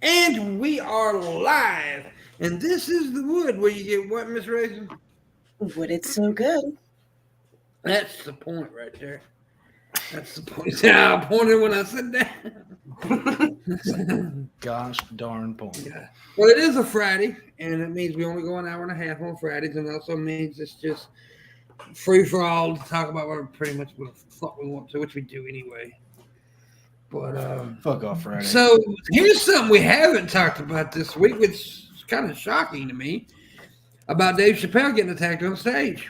And we are live. And this is the wood where you get what, Miss Raisin? Wood, it's so good. That's the point right there. That's the point. Yeah, I pointed when I said that. Gosh darn point. Yeah. Well, it is a Friday, and it means we only go an hour and a half on Fridays, and it also means it's just free for all to talk about what pretty much what the fuck we want to, which we do anyway. But Fuck off Friday. So here's something we haven't talked about this week, which is kind of shocking to me, about Dave Chappelle getting attacked on stage.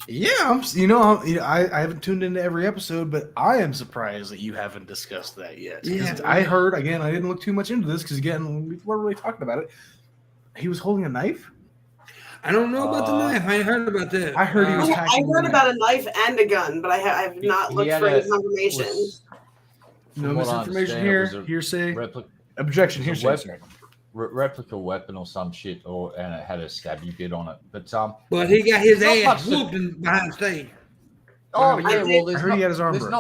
Yeah, I haven't tuned into every episode, but I am surprised that you haven't discussed that yet. Yeah. I heard, again, I didn't look too much into this because, again, we weren't really talking about it. He was holding a knife? I don't know about the knife. I ain't heard about that. I heard he was I heard about a knife and a gun, but I have not looked for any confirmation. No misinformation here. Hearsay. Objection. Hearsay. Replica weapon or some shit, and it had a stabby bit on it. But he got his ass whooped behind stage. Oh yeah, well, I heard he had his arm there's broke.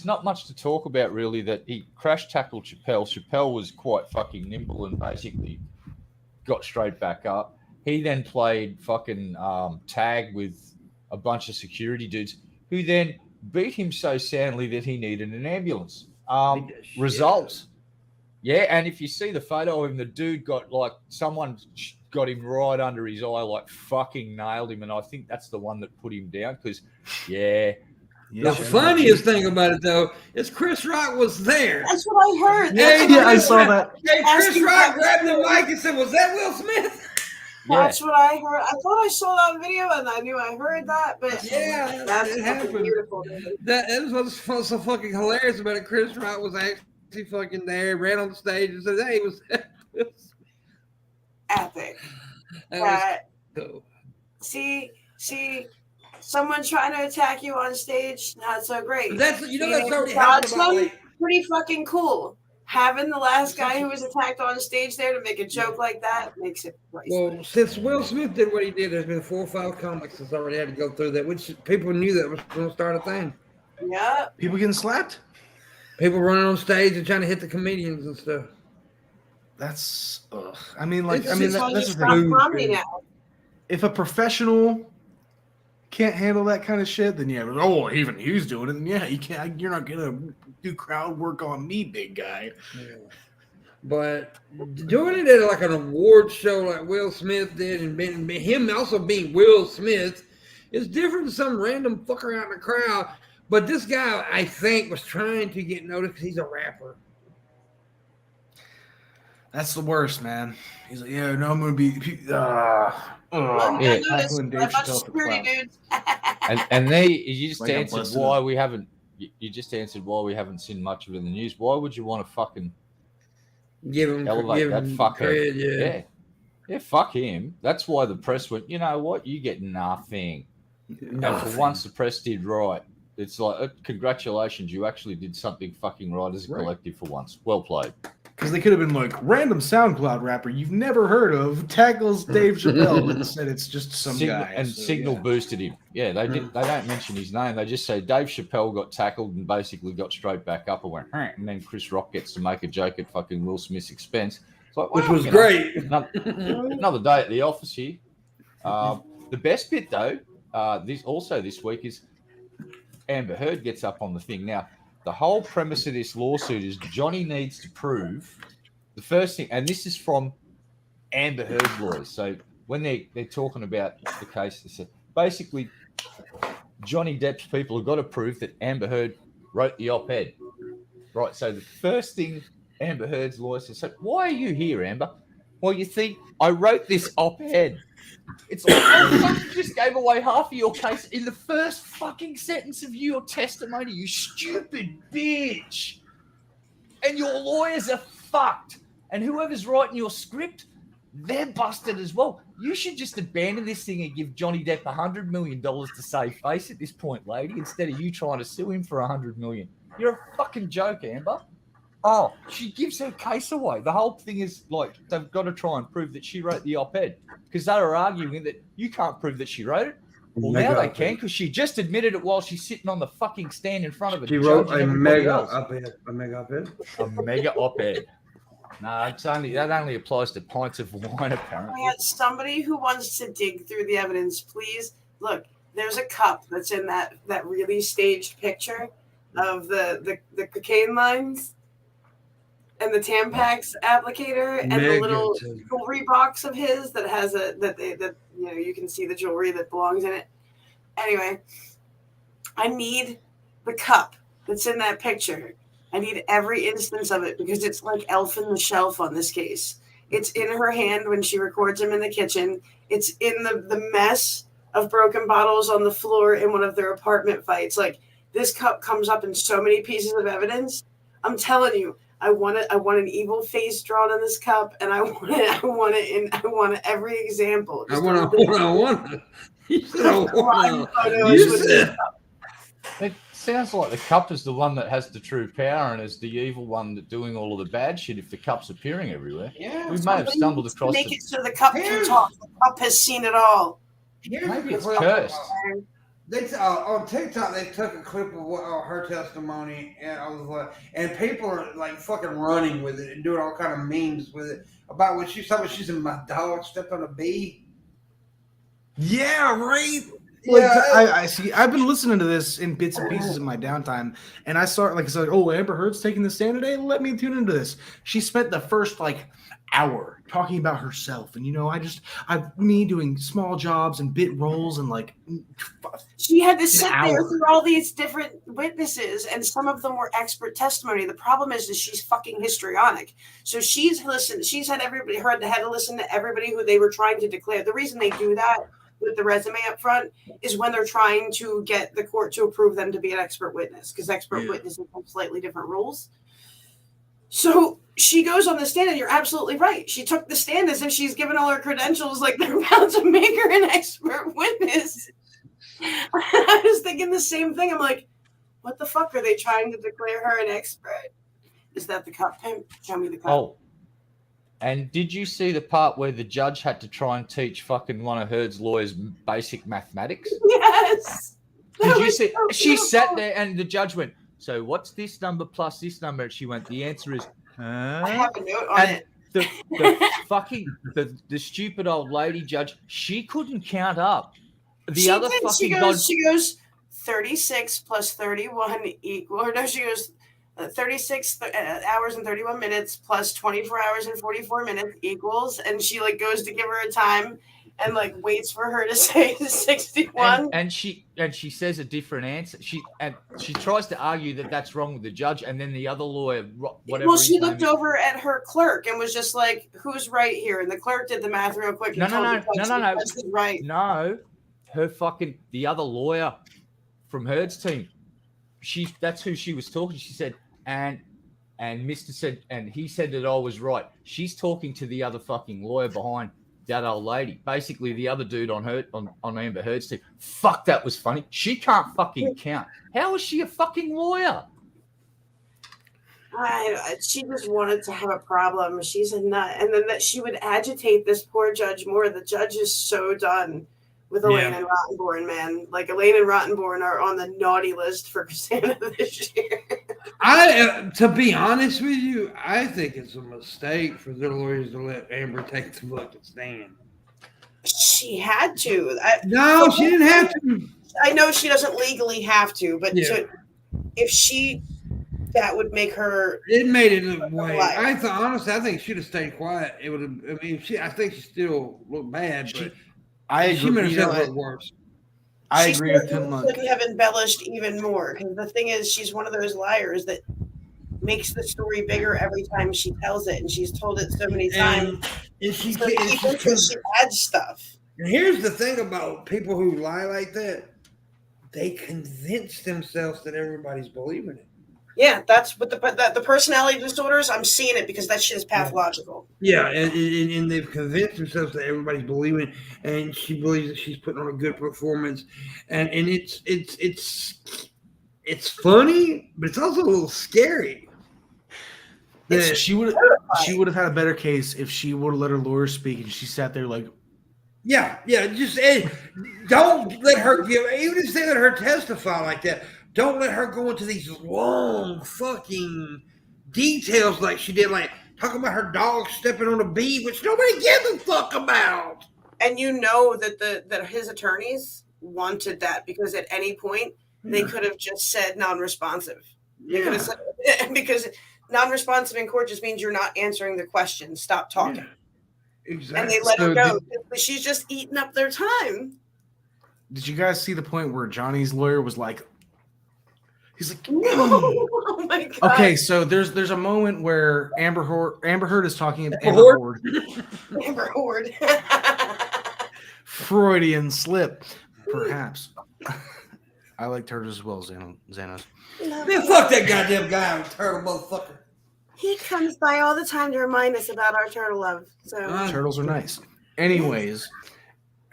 not much to talk about really. That he crash tackled Chappelle. Chappelle was quite fucking nimble and basically got straight back up. He then played fucking tag with a bunch of security dudes who then beat him so soundly that he needed an ambulance. Results. Yeah, and if you see the photo of him, the dude got someone got him right under his eye, fucking nailed him, and I think that's the one that put him down because, The funniest thing about it though is Chris Rock was there. That's what I heard. I saw that. Hey, Chris Rock grabbed the mic and said, "Was that Will Smith?" That's what I heard. I thought I saw that video and I knew I heard that, but yeah, that's fucking beautiful. That was so fucking hilarious about it. Chris Rock was actually fucking there, ran on the stage and said, "Hey, was epic." That was cool. See, someone trying to attack you on stage, not so great. That's that's already happened about pretty fucking cool. Having the last guy who was attacked on stage there to make a joke like that makes it priceless. Well, since Will Smith did what he did, there's been 4 or 5 comics that's already had to go through that, which people knew that was going to start a thing. Yeah. People getting slapped? People running on stage and trying to hit the comedians and stuff. That's, that's comedy now. If a professional can't handle that kind of shit, then even he's doing it. Then you can't. You're not gonna do crowd work on me, big guy. Yeah. But doing it at an award show like Will Smith did, and him also being Will Smith, is different than some random fucker out in the crowd. But this guy, I think, was trying to get noticed because he's a rapper. That's the worst, man. He's like, I'm gonna be. And you just answered why we haven't. You just answered why we haven't seen much of it in the news. Why would you want to fucking elevate that fucker? Yeah, fuck him. That's why the press went. You know what? You get nothing. And for once, the press did right. It's like, congratulations, you actually did something fucking right as a collective for once. Well played. Because they could have been like, random SoundCloud rapper you've never heard of tackles Dave Chappelle, but instead it's just some guy. And Signal boosted him. Yeah, they did. They don't mention his name. They just say Dave Chappelle got tackled and basically got straight back up and went, and then Chris Rock gets to make a joke at fucking Will Smith's expense. It's like, which was great. Another day at the office here. The best bit though, this week is Amber Heard gets up on the thing. Now, the whole premise of this lawsuit is Johnny needs to prove the first thing, and this is from Amber Heard lawyers. So when they're talking about the case, they said basically Johnny Depp's people have got to prove that Amber Heard wrote the op-ed. Right. So the first thing Amber Heard's lawyer says, so why are you here, Amber? Well, you think I wrote this op-ed. It's like, you just gave away half of your case in the first fucking sentence of your testimony, you stupid bitch. And your lawyers are fucked. And whoever's writing your script, they're busted as well. You should just abandon this thing and give Johnny Depp $100 million to save face at this point, lady, instead of you trying to sue him for $100 million. You're a fucking joke, Amber. Oh, she gives her case away. The whole thing is like they've got to try and prove that she wrote the op-ed because they were arguing that you can't prove that she wrote it. Well, now they can because she just admitted it while she's sitting on the fucking stand in front of a judge. She wrote a mega op-ed. A mega op-ed. No, that only applies to pints of wine, apparently. I had somebody who wants to dig through the evidence. Please look. There's a cup that's in that really staged picture of the cocaine lines and the Tampax applicator and the little jewelry box of his that has you can see the jewelry that belongs in it. Anyway, I need the cup that's in that picture. I need every instance of it because it's like Elf in the Shelf on this case. It's in her hand when she records him in the kitchen. It's in the mess of broken bottles on the floor in one of their apartment fights. Like, this cup comes up in so many pieces of evidence. I'm telling you, I want an evil face drawn on this cup, and I want it every example. I want it. You said It sounds like the cup is the one that has the true power and is the evil one that's doing all of the bad shit if the cup's appearing everywhere. Yeah, we may have stumbled across make it so the cup can talk. The cup has seen it all. Maybe it's cursed. On TikTok, they took a clip of her testimony, and I was like, and people are like fucking running with it and doing all kind of memes with it about when she's talking. She said, "My dog stepped on a bee." Yeah, right. Like, yeah, I see. I've been listening to this in bits and pieces in my downtime, and I saw oh, Amber Heard's taking the stand today. Let me tune into this. She spent the first hour talking about herself, and me doing small jobs and bit roles, and she had to sit there through all these different witnesses, and some of them were expert testimony. The problem is she's fucking histrionic, so she's listened. She's had everybody had to listen to everybody who they were trying to declare. The reason they do that with the resume up front is when they're trying to get the court to approve them to be an expert witness, because expert witnesses have slightly different rules. So she goes on the stand, and you're absolutely right. She took the stand as if she's given all her credentials, like they're about to make her an expert witness. I was thinking the same thing. I'm like, what the fuck are they trying to declare her an expert? Is that the cup? Show me the cup. Oh. And did you see the part where the judge had to try and teach fucking one of Heard's lawyers basic mathematics? Yes. Did you see? So she sat there and the judge went, "So what's this number plus this number?" And she went, "The answer is." I have a note on it. The stupid old lady judge, she couldn't count up. She goes 36 plus 31 equal. Or no, she goes 36 hours and 31 minutes plus 24 hours and 44 minutes equals, and she goes to give her a time and waits for her to say 61. And she says a different answer. She tries to argue that that's wrong with the judge, and then the other lawyer, whatever. Well, she looked over at her clerk and was just like, "Who's right here?" And the clerk did the math real quick. No. Right. No, the other lawyer from Heard's team. That's who she was talking. She said, and Mr. said, and he said that I was right. She's talking to the other fucking lawyer behind that old lady. Basically, the other dude on Amber Heard's team. Fuck, that was funny. She can't fucking count. How is she a fucking lawyer? She just wanted to have a problem. She's a nut. And then that she would agitate this poor judge more. The judge is so done with Elaine and Rottenborn, man. Elaine and Rottenborn are on the naughty list for Cassandra this year. To be honest with you, I think it's a mistake for their lawyers to let Amber take the fucking stand. She had to. She didn't have to. I know she doesn't legally have to, but that would make her. It made it look way. I think she'd have stayed quiet. It would have. I mean, I think she still looked bad, but I agree. She might have said worse. I agree with PIMPMUNK. Couldn't have embellished even more, because the thing is, she's one of those liars that makes the story bigger every time she tells it, and she's told it so many times. And she adds stuff. And here's the thing about people who lie like that: they convince themselves that everybody's believing it. Yeah, that's what the personality disorders. I'm seeing it because that shit is pathological. Yeah, and they've convinced themselves that everybody's believing, and she believes that she's putting on a good performance, and it's funny, but it's also a little scary. She would have had a better case if she would have let her lawyer speak, and she sat there like. Yeah, just don't let her even if they let her testify like that. Don't let her go into these long fucking details like she did. Like talking about her dog stepping on a bee, which nobody gives a fuck about. And you know that his attorneys wanted that because at any point they could have just said non-responsive. They could have said, because non-responsive in court just means you're not answering the question. Stop talking. Yeah. Exactly. And they let her go. She's just eating up their time. Did you guys see the point where Johnny's lawyer was like, he's like, oh my God. Okay, so there's a moment where Amber Heard is talking to Amber Heard. Amber Heard. Freudian slip, perhaps. I like turtles as well, Xanos. Man, fuck that goddamn guy, turtle motherfucker. He comes by all the time to remind us about our turtle love. So turtles are nice. Anyways,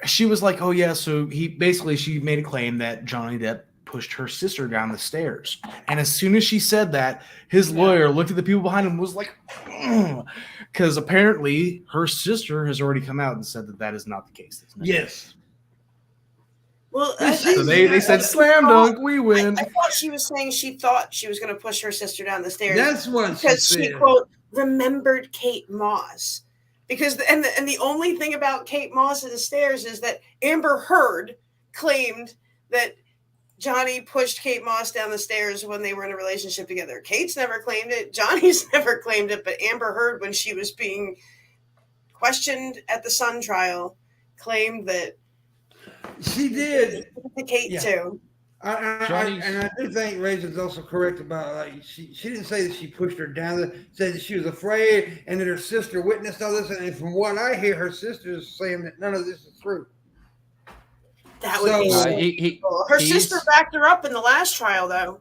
she was like, oh yeah, so she made a claim that Johnny Depp pushed her sister down the stairs. And as soon as she said that, his lawyer looked at the people behind him and was like, because apparently her sister has already come out and said that is not the case. Yes. Well, so they said, slam dunk, we win. I thought she was saying she thought she was going to push her sister down the stairs. That's what because she quote remembered Kate Moss. Because and the only thing about Kate Moss and the stairs is that Amber Heard claimed that Johnny pushed Kate Moss down the stairs when they were in a relationship together. Kate's never claimed it. Johnny's never claimed it. But Amber Heard, when she was being questioned at the Sun trial, claimed that she did. Kate too. I do think Raisin's also correct about like she didn't say that she pushed her down. Said that she was afraid and that her sister witnessed all this. And from what I hear, her sister is saying that none of this is true. That would be her sister backed her up in the last trial, though.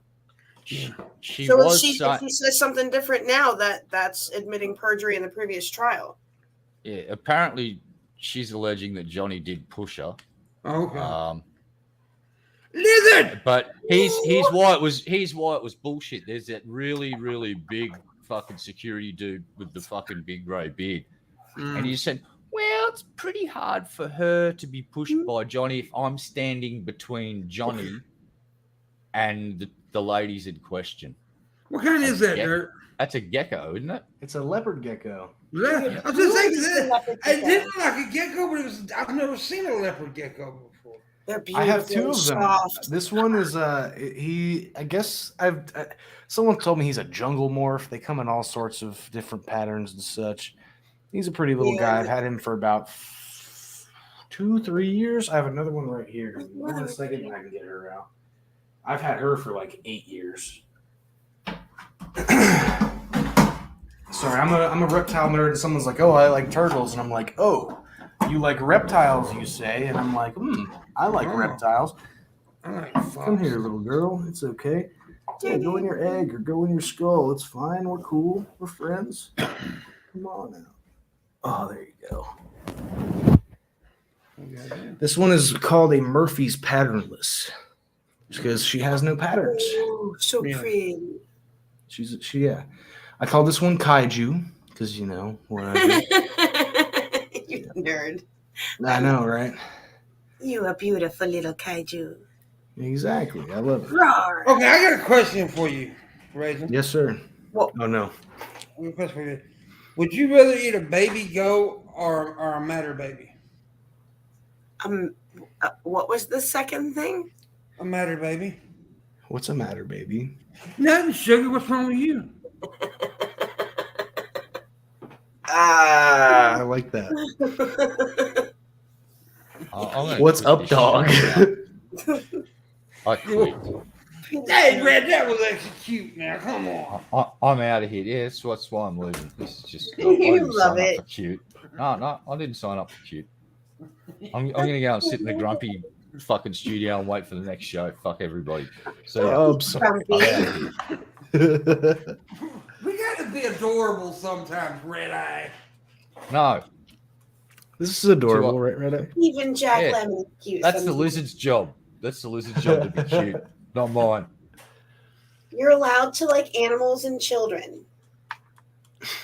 She if she says something different now, that's admitting perjury in the previous trial. Yeah, apparently she's alleging that Johnny did push her. Okay. Lizard. But he's why it was bullshit. There's that really, really big fucking security dude with the fucking big grey beard. And he said, well, it's pretty hard for her to be pushed by Johnny if I'm standing between Johnny and the ladies in question. What kind is that, Dirt? That's a gecko, isn't it? It's a leopard gecko. Yeah. I was just saying that it didn't look like a gecko, but I've never seen a leopard gecko before. They're beautiful. I have two of them. Soft. This one is someone told me he's a jungle morph. They come in all sorts of different patterns and such. He's a pretty little guy. I've had him for about 2-3 years. I have another one right here. Give me a second and I can get her out. I've had her for like 8 years. Sorry, I'm a reptile nerd, and someone's like, "Oh, I like turtles," and I'm like, "Oh, you like reptiles, you say?" And I'm like, I like reptiles. Come here, little girl. It's okay. Yeah, go in your egg or go in your skull. It's fine. We're cool. We're friends. Come on now. Oh, there you go. This one is called a Murphy's patternless because she has no patterns. Oh, so pretty. I call this one Kaiju because what I do. You nerd. I know, right? You a beautiful little kaiju. Exactly. I love it. Roar. Okay, I got a question for you, Raisin. Yes, sir. What? Oh, no. I got a question for you. Would you rather eat a baby goat or a matter baby? What was the second thing? A matter baby. What's the matter, baby? Nothing, sugar. What's wrong with you? I like that. What's up, dog? I quit. Hey, Red, that was actually cute. Now, come on. I'm out of here. Yeah, that's why I'm leaving. This is just. You love it. For cute. No, I didn't sign up for cute. I'm going to go and sit in the grumpy fucking studio and wait for the next show. Fuck everybody. So I'm sorry. We got to be adorable sometimes, Red Eye. No. This is adorable, right, Red Eye? Even Jack Lemmon is cute. That's the lizard's job. That's the lizard's job to be cute, not mine. You're allowed to like animals and children.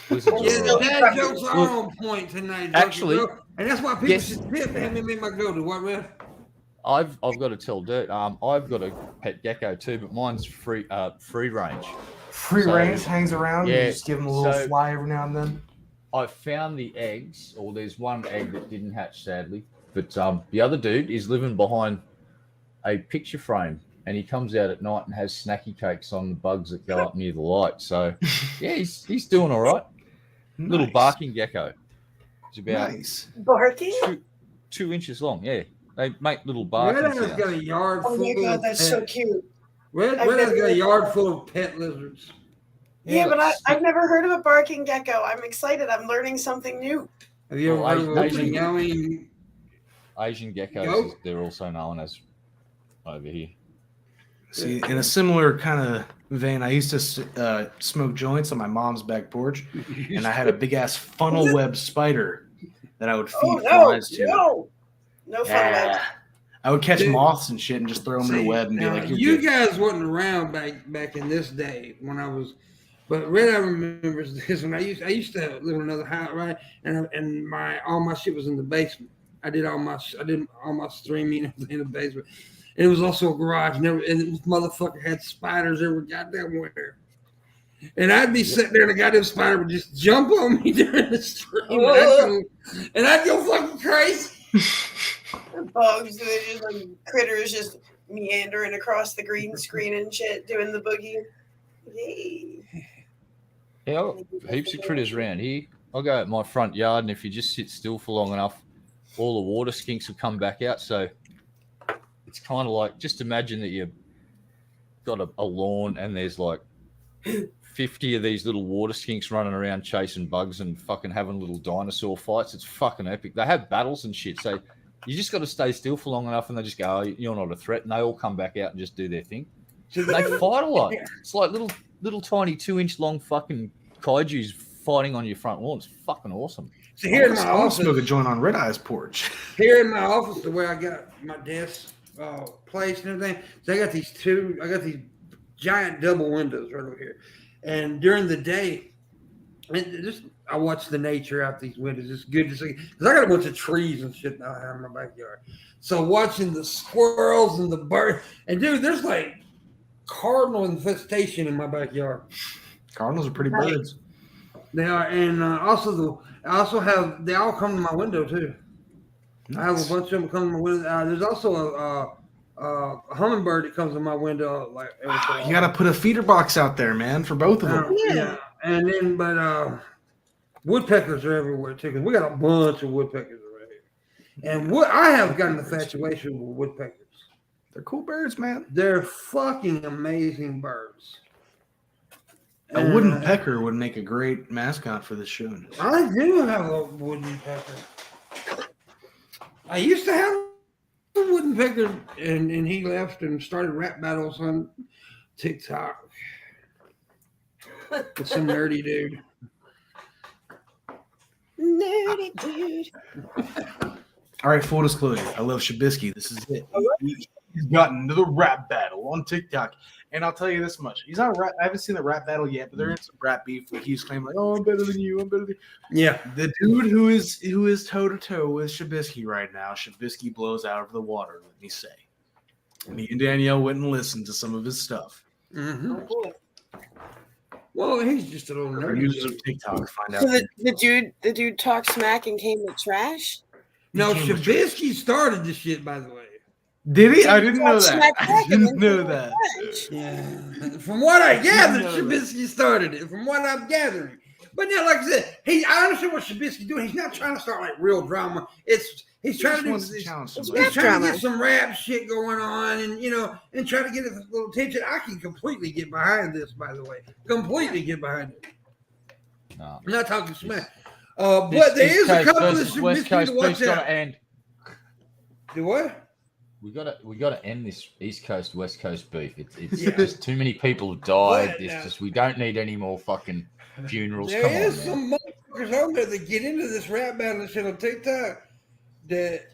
That jokes are on point tonight. Actually, and that's why people should tip MMA my go to what, Red? I've got to tell Dirt. I've got a pet gecko too, but mine's free range. Free So, range hangs around. yeah, You just give him a little so- fly every now and then. I found the eggs, or there's one egg that didn't hatch, sadly. But the other dude is living behind a picture frame, and he comes out at night and has snacky cakes on the bugs that go up near the light. So, yeah, he's doing all right. Nice. Little barking gecko. It's about Nice. Barking? 2 inches long. Yeah, they make little Red barking Eye's sounds. got a yard Oh full my god, of that's pet, so cute. Red I've Eye's never got a heard yard that. full of pet lizards. Yeah, but it's- I've never heard of a barking gecko. I'm excited. I'm learning something new. Have you ever Well, heard of Asian- a meowing? Asian geckos, Goat? they're also known as over here. See, in a similar kind of vein, I used to smoke joints on my mom's back porch, and I had a big ass funnel web spider that I would feed Oh no, flies to. no fun Yeah. about I would catch Dude. moths and shit and just throw them in See, the web and be now, like, "You're you good." guys wasn't around back in this day when I was, but Red Eye remembers this when I used to live in another house, right? And all my shit was in the basement. I did all my streaming and everything in the basement. And it was also a garage, and this motherfucker had spiders every goddamn where. And I'd be sitting there, and a goddamn spider would just jump on me during the stream, and I'd go fucking crazy. bugs. They're just like critters just meandering across the green screen and shit, doing the boogie. Yay. Yeah, heaps of critters around here. I'll go at my front yard, and if you just sit still for long enough, all the water skinks will come back out. So it's kind of like, just imagine that you've got a lawn and there's like 50 of these little water skinks running around chasing bugs and fucking having little dinosaur fights. It's fucking epic. They have battles and shit. So you just got to stay still for long enough, and they just go, "Oh, you're not a threat." And they all come back out and just do their thing. They fight a lot. It's like little tiny 2-inch long fucking kaijus fighting on your front lawn. It's fucking awesome. So here in my I'll smoke a office, joint on Red Eye's porch. here in my office, the way I got my desk placed and everything, so I got these giant double windows right over here. And during the day, I watch the nature out these windows. It's good to see because I got a bunch of trees and shit out here in my backyard. So watching the squirrels and the birds, and dude, there's like cardinal infestation in my backyard. Cardinals are pretty birds. They are, and I also have they all come to my window too. I have a bunch of them come to my window. There's also a hummingbird that comes to my window like every so You got to put a feeder box out there, man, for both of them. Yeah, and then but woodpeckers are everywhere too. Cause we got a bunch of woodpeckers around here, and I have gotten an infatuation with woodpeckers. They're cool birds, man. They're fucking amazing birds. A wooden pecker would make a great mascot for this show. I do have a wooden pecker. I used to have a wooden pecker, and he left and started rap battles on TikTok with some nerdy dude. Nerdy dude. All right, full disclosure. I love Shabisky. This is it. He's gotten into the rap battle on TikTok. And I'll tell you this much. He's not a rap. I haven't seen the rap battle yet, but they're in some rap beef. Like he's claiming, like, "Oh, I'm better than you. I'm better than you." Yeah. The dude who is toe to toe with Shabisky right now, Shabisky blows out of the water, let me say. Me and Danielle went and listened to some of his stuff. Mm-hmm. Oh, boy. Well, he's just a little Our nerdy. users of TikTok find out. So the dude talked smack and came with trash. No, He came with Shabisky started this shit, by the way. Did he? I didn't know Talked that. smack I back and didn't then know came with that. trash. Yeah. From what I gathered, know that. Shabisky started it. From what I'm gathering. But now, like I said, I understand what Shabisky's doing. He's not trying to start like real drama. He's He trying just to wants to do. challenge It's somebody. He's trying to drama. get some rap shit going on, and try to get a little attention. I can completely get behind this, by the way. Completely get behind it. No. I'm not talking smack. But there is a couple of West Shabisky Coast to watch beef's got out. to end. Do what? We gotta end this East Coast West Coast beef. It's Yeah. just too many people have died. What? It's just we don't need any more fucking funerals. There Come is on, man. some motherfuckers on there that get into this rap battle and shit on TikTok that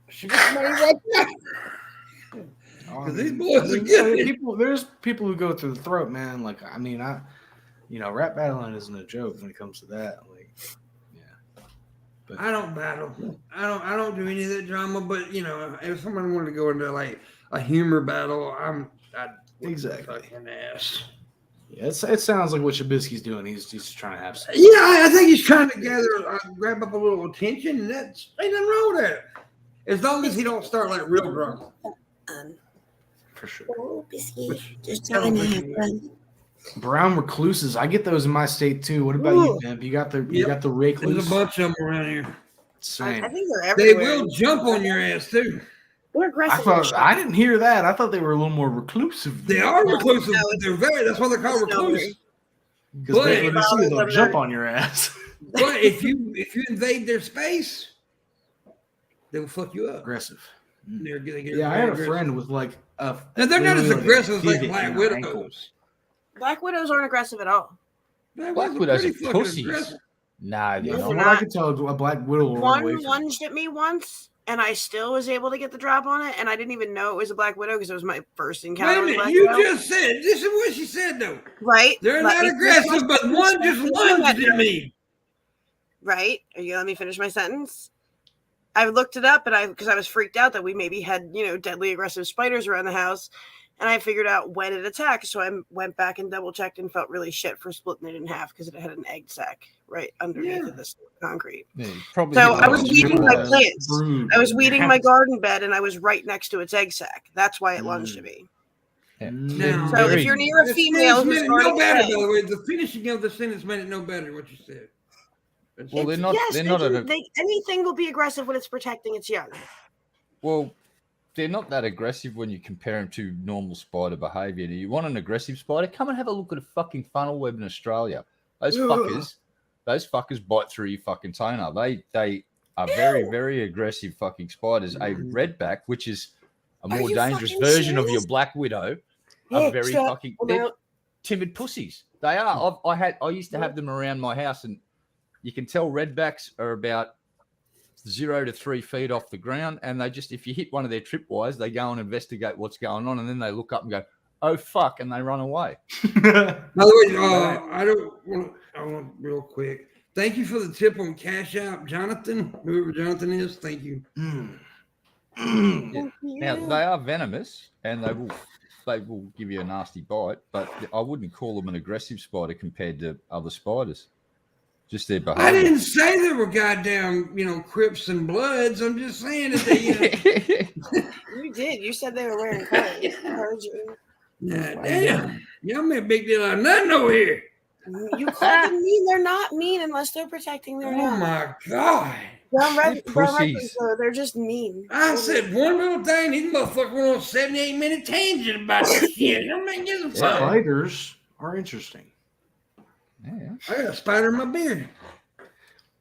should be somebody watch out. Because these boys are good. There's people who go through the throat, man. Like, rap battling isn't a joke when it comes to that. Like, yeah. But I don't battle. I don't do any of that drama. But if someone wanted to go into like a humor battle, I'd Exactly. fucking ass. Yeah, it sounds like what Trubisky's doing. He's just trying to have some. Yeah, I think he's trying to grab up a little attention, and that's ain't nothing wrong with that. As long as he don't start like real drunk. For sure. Oh, biscuit. Which Just I don't trying to think have he fun. Brown recluses. I get those in my state too. What about you, Pimp? You got the There's recluse. a bunch of them around here. I Same. think they're They everywhere. will jump on your ass too. They're I aggressive. thought I didn't hear that. I thought they were a little more reclusive. They are reclusive. No, They're very. That's why they're called recluse. because but- when they see you, they'll jump on your ass. But if you invade their space, they will fuck you up. Aggressive. They get Yeah, I very had a aggressive. friend with like a. And they're not as literally aggressive as like divot Black in her ankle. Widows. Black widows aren't aggressive at all. Black Black Widows Widows are are pretty fucking pussies. aggressive. No, they're Yeah, They're from not. what I not. could tell, a black widow will run One away from. lunged at me once, and I still was able to get the drop on it, and I didn't even know it was a black widow because it was my first Wait encounter a with a minute, black you widow. just said this is what she said though. Right? They're Let not me finish my aggressive, but sentence. one just lunged at Let me. Right? Are you gonna let me finish my sentence? I looked it up, and because I was freaked out that we maybe had deadly aggressive spiders around the house, and I figured out when it attacked. So I went back and double checked and felt really shit for splitting it in half because it had an egg sac right underneath of this concrete. Yeah, probably So hit I one was of the weeding little my guys. plants. Brood. I was weeding my garden bed, and I was right next to its egg sac. That's why it lunged at me. Now, So Very- if you're near a the female sentence who's made it guarding no an better, egg, by the way. The finishing of the sentence made it no better. What you said. Well, they're not. yes, they're they not can- at a, anything will be aggressive when it's protecting its young. well. They're not that aggressive when you compare them to normal spider behavior. Do you want an aggressive spider? Come and have a look at a fucking funnel web in Australia. Those fuckers bite through your fucking toenail. They are very, very aggressive fucking spiders. A redback, which is a Are more you dangerous fucking version of serious? your black widow, Yeah, are very shut fucking them they're out. timid pussies. They are. I used to have them around my house, and you can tell redbacks are about 0 to 3 feet off the ground, and they just, if you hit one of their tripwires, they go and investigate what's going on, and then they look up and go, "Oh fuck," and they run away. By the way, I want real quick. Thank you for the tip on Cashapp, Jonathan. Whoever Jonathan is, thank you. Now they are venomous, and they will give you a nasty bite, but I wouldn't call them an aggressive spider compared to other spiders. Just their behavior. I didn't say they were goddamn, Crips and Bloods. I'm just saying that they, You did. You said they were wearing colors. I heard you. Yeah, damn. Y'all made a big deal out of nothing over here. You called them mean. They're not mean unless they're protecting their Oh young. my God. Brown They're Brown pussies. Records, though, they're just mean. I said one little thing. These motherfuckers went on a 78-minute tangent about this shit. I'm not getting fucked. Spiders are interesting. Yeah. I got a spider in my beard.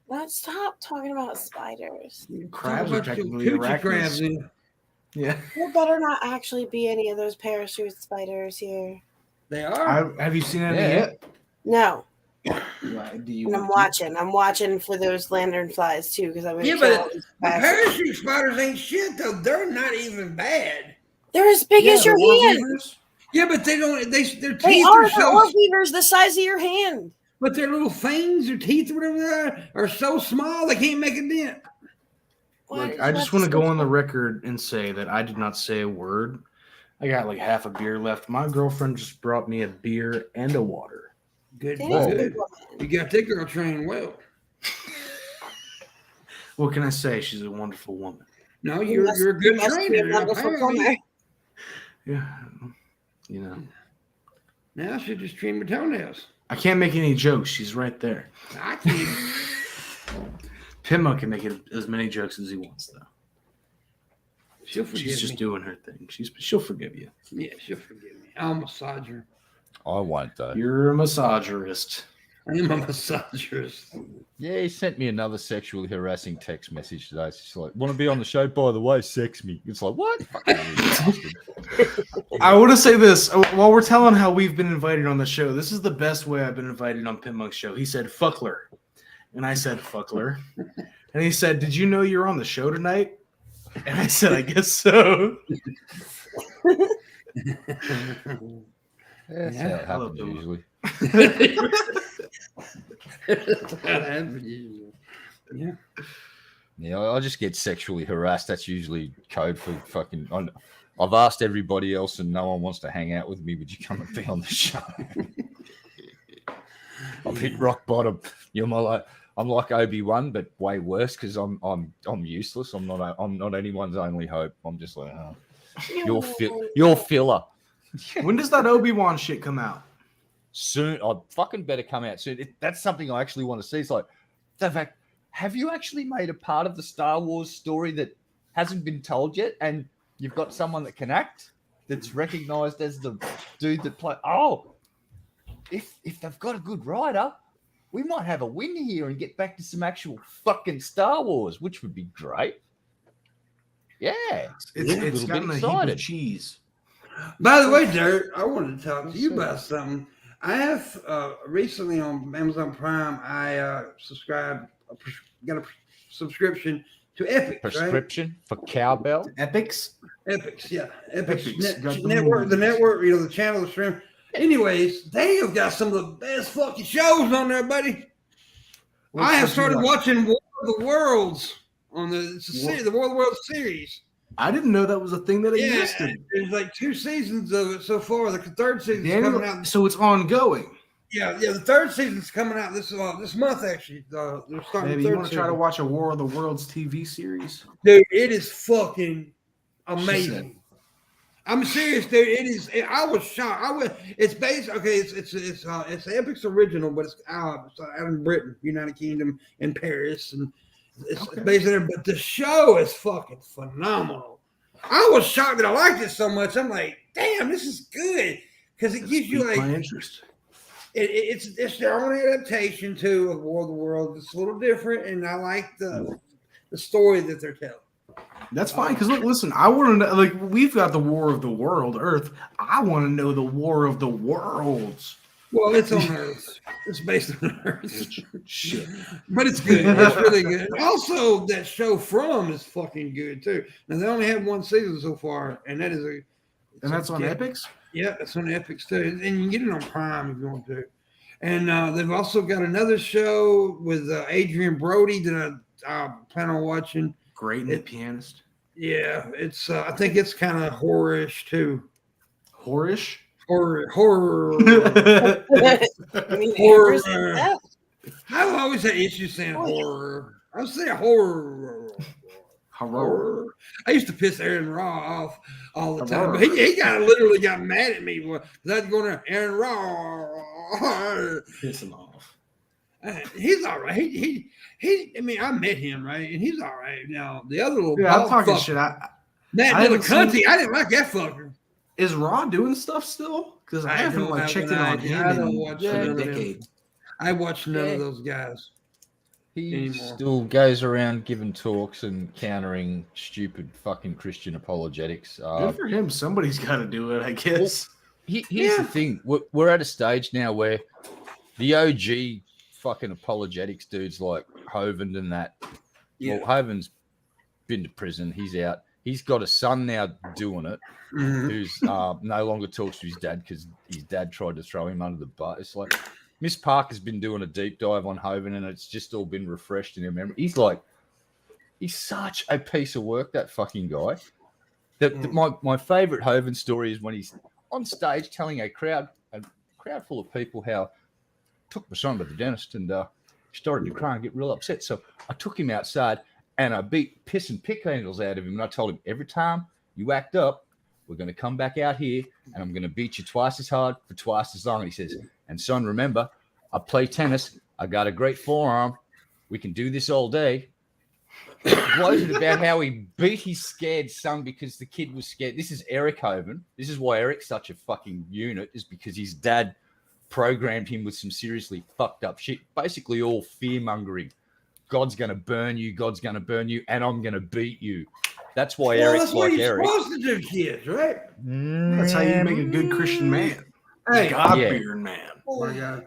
Let's stop talking about spiders. Crabs are Talk about your technically coochie crabs. arachnids. in. Yeah. There better not actually be any of those parachute spiders here. They are. Have you seen anything Yeah. yet? No, Why do you? and I'm watching. I'm watching for those lantern flies too because I'm gonna Yeah, kill but all these the bastards. parachute spiders ain't shit though. They're not even bad. They're as big as your hand. Yeah, but they don't. Their They teeth are. are They're so. orb weavers the size of your hand. But their little fangs or teeth or whatever they are so small they can't make a dent. Look, I just want to go on the record and say that I did not say a word. I got like half a beer left. My girlfriend just brought me a beer and a water. Good, Damn, good. You got that girl trained well. What can I say? She's a wonderful woman. No, you're a good trainer. Apparently. Yeah, you know. Now she just trim her toenails. I can't make any jokes. She's right there. I can't. PIMPMUNK can make as many jokes as he wants, though. She'll forgive She's just me. doing her thing. She'll forgive you. Yeah, she'll forgive me. I'll massage her. I won't though. You're a massagerist. I am a massagerist. Yeah, he sent me another sexually harassing text message today. It's just like, "Want to be on the show? By the way, sex me." It's like, what? Fucking bastard. I want to say this while we're telling how we've been invited on the show. This is the best way I've been invited on PIMPMUNK's show. He said "fuckler," and I said "fuckler," and he said, "Did you know you're on the show tonight?" And I said, "I guess so." That's how it happens usually. Yeah. Yeah, I just get sexually harassed. That's usually code for fucking. I've asked everybody else, and no one wants to hang out with me. Would you come and be on the show? I've hit rock bottom. I'm like Obi-Wan, but way worse because I'm useless. I'm not anyone's only hope. I'm just like, oh, you're filler. When does that Obi-Wan shit come out? Soon. I fucking better come out soon. That's something I actually want to see. It's like the fact. Have you actually made a part of the Star Wars story that hasn't been told yet, and you've got someone that can act, that's recognized as the dude that play? Oh, if they've got a good writer, we might have a win here and get back to some actual fucking Star Wars, which would be great. Yeah, It's gotten a heap of cheese. By the way, Dirt, I wanted to talk to you about something. I have recently on Amazon Prime, I got a subscription to Epics. Prescription for cowbell. Epics? Epics, yeah. Epics. Epics. Network, the network, the channel, the stream. Anyways, they have got some of the best fucking shows on there, buddy. I have started watching War of the Worlds on the War of the Worlds series. I didn't know that was a thing that existed. There's like 2 seasons of it so far. The third season's coming out. So it's ongoing. Yeah. The third season's coming out this month. Actually, they're starting. Maybe you want to try to watch a War of the Worlds TV series, dude. It is fucking amazing. I'm serious, dude. It is. I was shocked. It's based. Okay, it's Epic's original, but it's out in Britain, United Kingdom, and Paris, and it's based there. But the show is fucking phenomenal. I was shocked that I liked it so much. I'm like, damn, this is good because it gives you like my interest. It's their own adaptation to War of the World. It's a little different, and I like the story that they're telling. That's fine, because listen, I want to know, like, we've got the War of the World, Earth. I want to know the War of the Worlds. Well, it's on Earth. It's based on Earth. Shit. But it's good. It's really good. Also, that show From is fucking good, too. Now, they only have 1 season so far, and that is And that's on Epics? Yeah, that's on Epics, too. And you can get it on Prime if you want to. And they've also got another show with Adrian Brody that I plan on watching. Great and the pianist. Yeah, it's. I think it's kind of horror-ish too. Horror-ish? Horror. I mean, Horror. I've always had issues saying horror. I was saying horror. Horror. I used to piss Aaron Raw off all the time, but he literally got mad at me because I'd go there, Aaron Raw. Piss him off. He's all right. He. I mean, I met him, right, and he's all right. Now the other little I'm talking fucker, shit. that little cunty, I didn't like that fucker. Is Raw doing stuff still? Because I haven't checked in on him in a decade. I watch none of those guys. He still goes around giving talks and countering stupid fucking Christian apologetics. Good for him. Somebody's got to do it, I guess. Well, here's the thing. We're at a stage now where the OG fucking apologetics dudes like Hovind and that. Yeah. Well, Hovind's been to prison. He's out. He's got a son now doing it, who's no longer talks to his dad because his dad tried to throw him under the bus. It's like Miss Parker's been doing a deep dive on Hovind, and it's just all been refreshed in her memory. He's such a piece of work, that fucking guy. My favorite Hovind story is when he's on stage telling a crowd full of people how I took my son to the dentist and started to cry and get real upset. So I took him outside and I beat piss and pick handles out of him. And I told him, every time you act up, we're going to come back out here and I'm going to beat you twice as hard for twice as long. And he says, and son, remember, I play tennis. I got a great forearm. We can do this all day. Gloated about how he beat his scared son because the kid was scared. This is Eric Hovind. This is why Eric's such a fucking unit, is because his dad programmed him with some seriously fucked up shit. Basically all fear-mongering. God's going to burn you. God's going to burn you. And I'm going to beat you. That's why Eric's like Eric. That's what you're supposed to do, kids, right? That's how you make a good Christian man. Hey, God-fearing man. Oh, my God.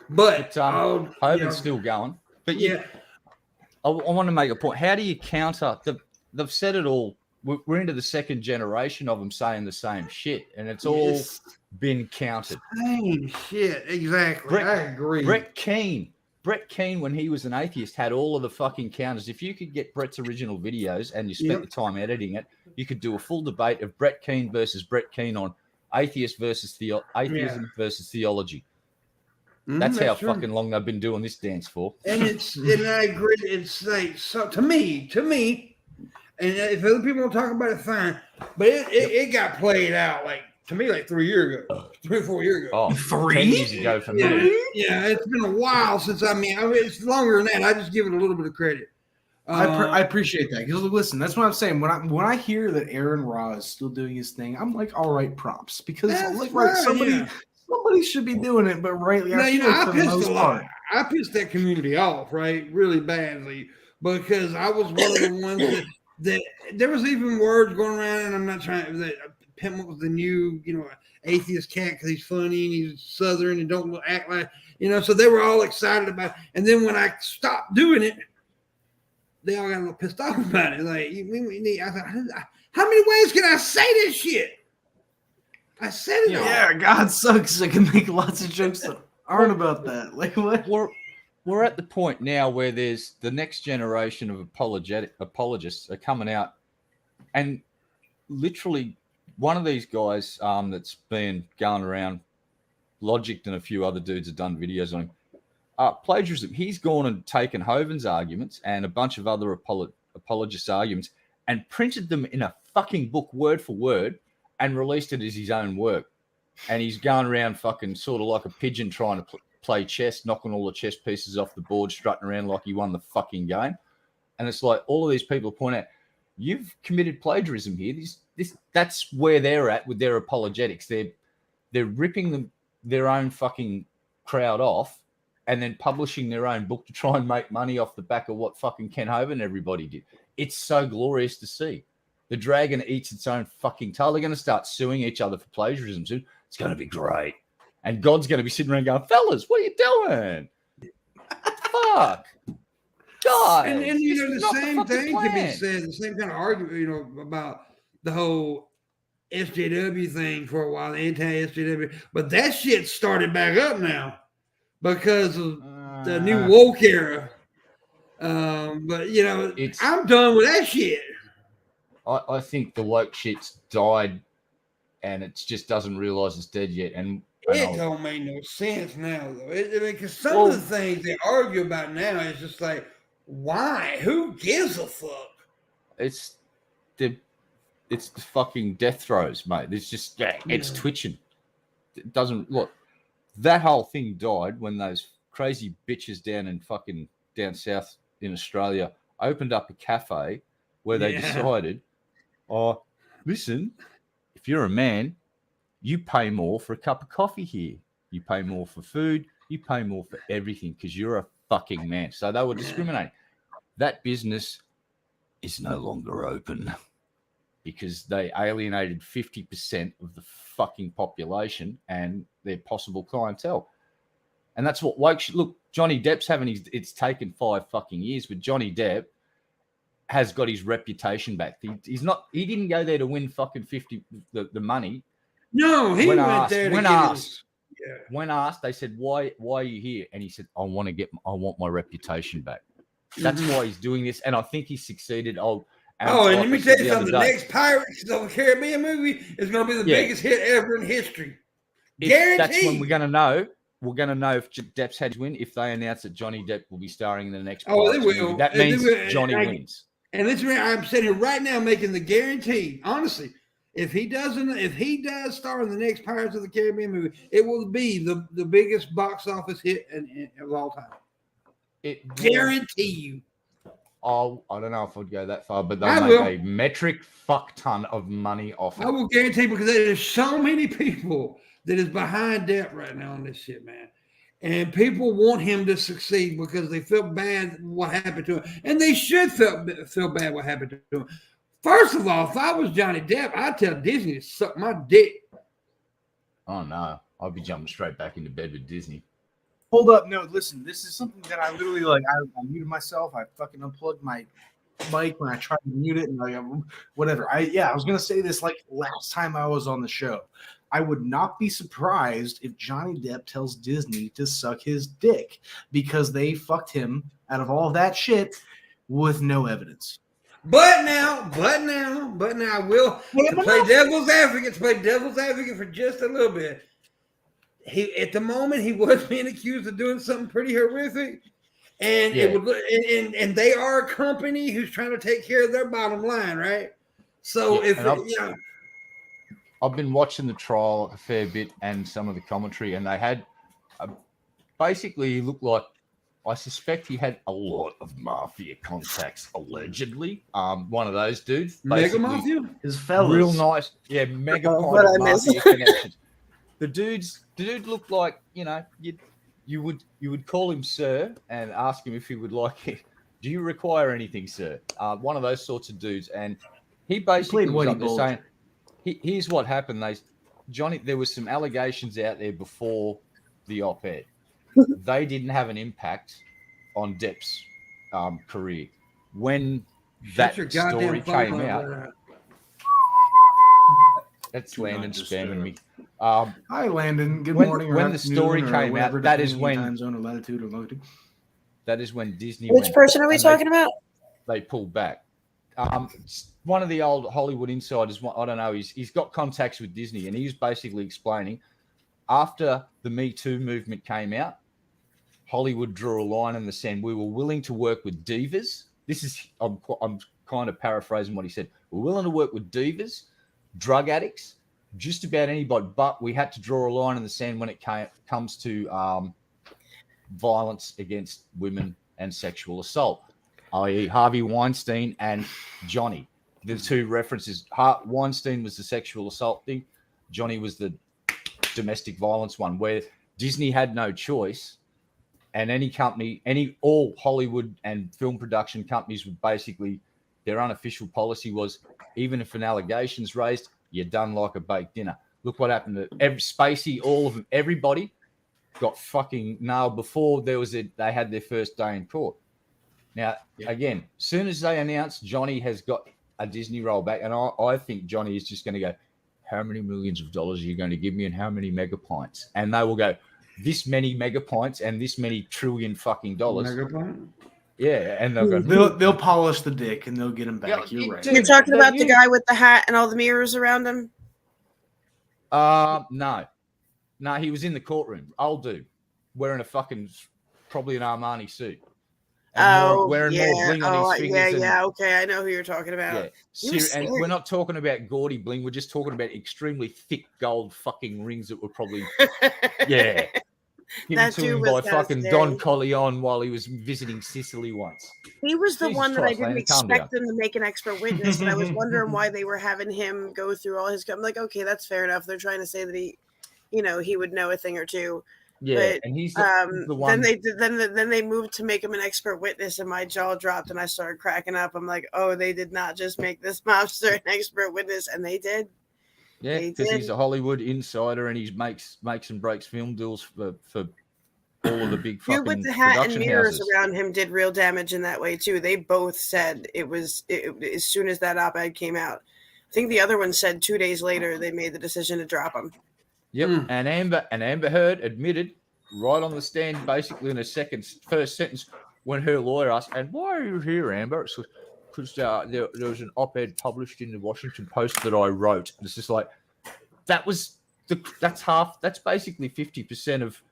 But Hovind's still going. But yeah, I want to make a point. How do you counter? They've said it all. We're into the second generation of them saying the same shit, and it's all been counted. Same shit, exactly. I agree. Brett Keane, when he was an atheist, had all of the fucking counters. If you could get Brett's original videos and you spent the time editing it, you could do a full debate of Brett Keane versus Brett Keane on atheism versus theology. That's how true. fucking long they've been doing this dance for. And and I agree. It's like, so to me, and if other people don't talk about it, fine. But it got played out like, to me, like 3 years ago, 3 or 4 years ago. Oh, 3 10 years ago for me. Yeah, it's been a while since I mean, it's longer than that. I just give it a little bit of credit. I appreciate that, because listen, that's what I'm saying. When I hear that Aaron Ra is still doing his thing, I'm like, all right, props, because somebody should be doing it, but rightly, Now, I pissed a lot. I pissed that community off, right, really badly, because I was one of the ones that there was even words going around, and I'm not trying that PIMPMUNK was the new, atheist cat because he's funny and he's Southern and don't act like, so they were all excited about it. And then when I stopped doing it, they all got a little pissed off about it. Like, I thought, how many ways can I say this shit? I said it all. Yeah, God sucks. I can make lots of jokes that aren't about that. Like, what? We're at the point now where there's the next generation of apologists are coming out, and literally one of these guys that's been going around, Logic and a few other dudes have done videos on him. Plagiarism. He's gone and taken Hoven's arguments and a bunch of other apologists' arguments and printed them in a fucking book word for word and released it as his own work. And he's going around fucking sort of like a pigeon trying to play chess, knocking all the chess pieces off the board, strutting around like he won the fucking game. And it's like all of these people point out, you've committed plagiarism here. That's where they're at with their apologetics. They're ripping their own fucking crowd off and then publishing their own book to try and make money off the back of what fucking Ken Hovind and everybody did. It's so glorious to see. The dragon eats its own fucking tail. They're going to start suing each other for plagiarism soon. It's going to be great. And God's going to be sitting around going, fellas, what are you doing? Fuck. God. And the same thing can be said, the same kind of argument, about the whole SJW thing for a while, the anti-SJW. But that shit started back up now because of the new woke era. But I'm done with that shit. I think the woke shit's died, and it just doesn't realize it's dead yet. And it don't make no sense now, though. Because some of the things they argue about now is just like, why? Who gives a fuck? It's the fucking death throes, mate. It's just it's twitching. It doesn't look. That whole thing died when those crazy bitches down south in Australia opened up a cafe where they decided, oh, listen, if you're a man, you pay more for a cup of coffee here. You pay more for food. You pay more for everything because you're a fucking man. So they were discriminating. That business is no longer open because they alienated 50% of the fucking population and their possible clientele. And that's what woke shit. Look, Johnny Depp's it's taken 5 fucking years, but Johnny Depp has got his reputation back. He didn't go there to win fucking the money. No, he went there to get his. When asked, they said, why are you here? And he said, I want my reputation back. That's why he's doing this. And I think he succeeded. And let me tell you something. The next Pirates of the Caribbean movie is going to be the biggest hit ever in history. Guaranteed. That's when we're going to know. We're going to know if Depp's had his win if they announce that Johnny Depp will be starring in the next Pirates they will. movie. That means Johnny wins. And listen, I'm sitting here right now making the guarantee, honestly, if he does star in the next Pirates of the Caribbean movie, it will be the biggest box office hit of all time. Guarantee you. Oh, I don't know if I'd go that far, but they'll make a metric fuck ton of money off it. I will guarantee, because there's so many people that is behind Depp right now on this shit, man. And people want him to succeed because they feel bad what happened to him. And they should feel bad what happened to him. First of all, if I was Johnny Depp, I'd tell Disney to suck my dick. Oh, no. I'd be jumping straight back into bed with Disney. Hold up. No, listen. This is something that I literally, I muted myself. I fucking unplugged my mic when I tried to mute it and whatever. I was going to say this like last time I was on the show. I would not be surprised if Johnny Depp tells Disney to suck his dick because they fucked him out of all that shit with no evidence. But now, I will play devil's advocate for just a little bit. he at the moment he was being accused of doing something pretty horrific, and it would and they are a company who's trying to take care of their bottom line, right? So I've been watching the trial a fair bit and some of the commentary, and they had basically he looked like, I suspect he had a lot of mafia contacts, allegedly. One of those dudes. Mega Mafia? His fellas. Real nice. Yeah, mega mafia connections. The dude looked like, you would call him sir and ask him if he would like it. Do you require anything, sir? One of those sorts of dudes. And he basically was up there saying, here's what happened. Johnny, there was some allegations out there before the op-ed. They didn't have an impact on Depp's career. When that story came out, that's Landon spamming me. Hi, Landon. Good morning. When the story came out, that is when time zone or latitude or longitude. That is when Disney. Which person are we talking about? They pulled back. One of the old Hollywood insiders. I don't know. He's got contacts with Disney, and he's basically explaining after the Me Too movement came out, Hollywood drew a line in the sand. We were willing to work with divas. I'm kind of paraphrasing what he said. We're willing to work with divas, drug addicts, just about anybody, but we had to draw a line in the sand when it comes to violence against women and sexual assault, i.e. Harvey Weinstein and Johnny. The two references. Weinstein was the sexual assault thing. Johnny was the domestic violence one, where Disney had no choice. And any company, all Hollywood and film production companies would basically, their unofficial policy was, even if an allegation's raised, you're done like a baked dinner. Look what happened to Spacey, all of them, everybody got fucking nailed before they had their first day in court. Now, again, as soon as they announced Johnny has got a Disney rollback, and I think Johnny is just going to go, how many millions of dollars are you going to give me and how many megapints? And they will go, this many megapints and this many trillion fucking dollars. Megapint? Yeah, and they'll polish the dick and they'll get him back. You're right. You're talking about the guy with the hat and all the mirrors around him? No, he was in the courtroom. Old dude, wearing probably an Armani suit. Wearing more bling on his fingers. Okay, I know who you're talking about. Yeah, and we're not talking about gaudy bling. We're just talking about extremely thick gold fucking rings that were probably, given to him by fucking Don Corleone while he was visiting Sicily once. He was the one that I didn't expect them to make an expert witness, and I was wondering why they were having him go through all his. I'm like, okay, that's fair enough. They're trying to say that he would know a thing or two. Yeah, but, and he's the one. Then they moved to make him an expert witness, and my jaw dropped, and I started cracking up. I'm like, oh, they did not just make this mobster an expert witness, and they did. Yeah, because he's a Hollywood insider, and he makes and breaks film deals for all of the big fucking with the hat production and mirrors houses. Around him did real damage in that way too. They both said it as soon as that op-ed came out. I think the other one said 2 days later they made the decision to drop him. Yep, and Amber Heard admitted right on the stand, basically in first sentence, when her lawyer asked, "And why are you here, Amber?" It's because there was an op-ed published in the Washington Post that I wrote. And it's just like that's basically 50% of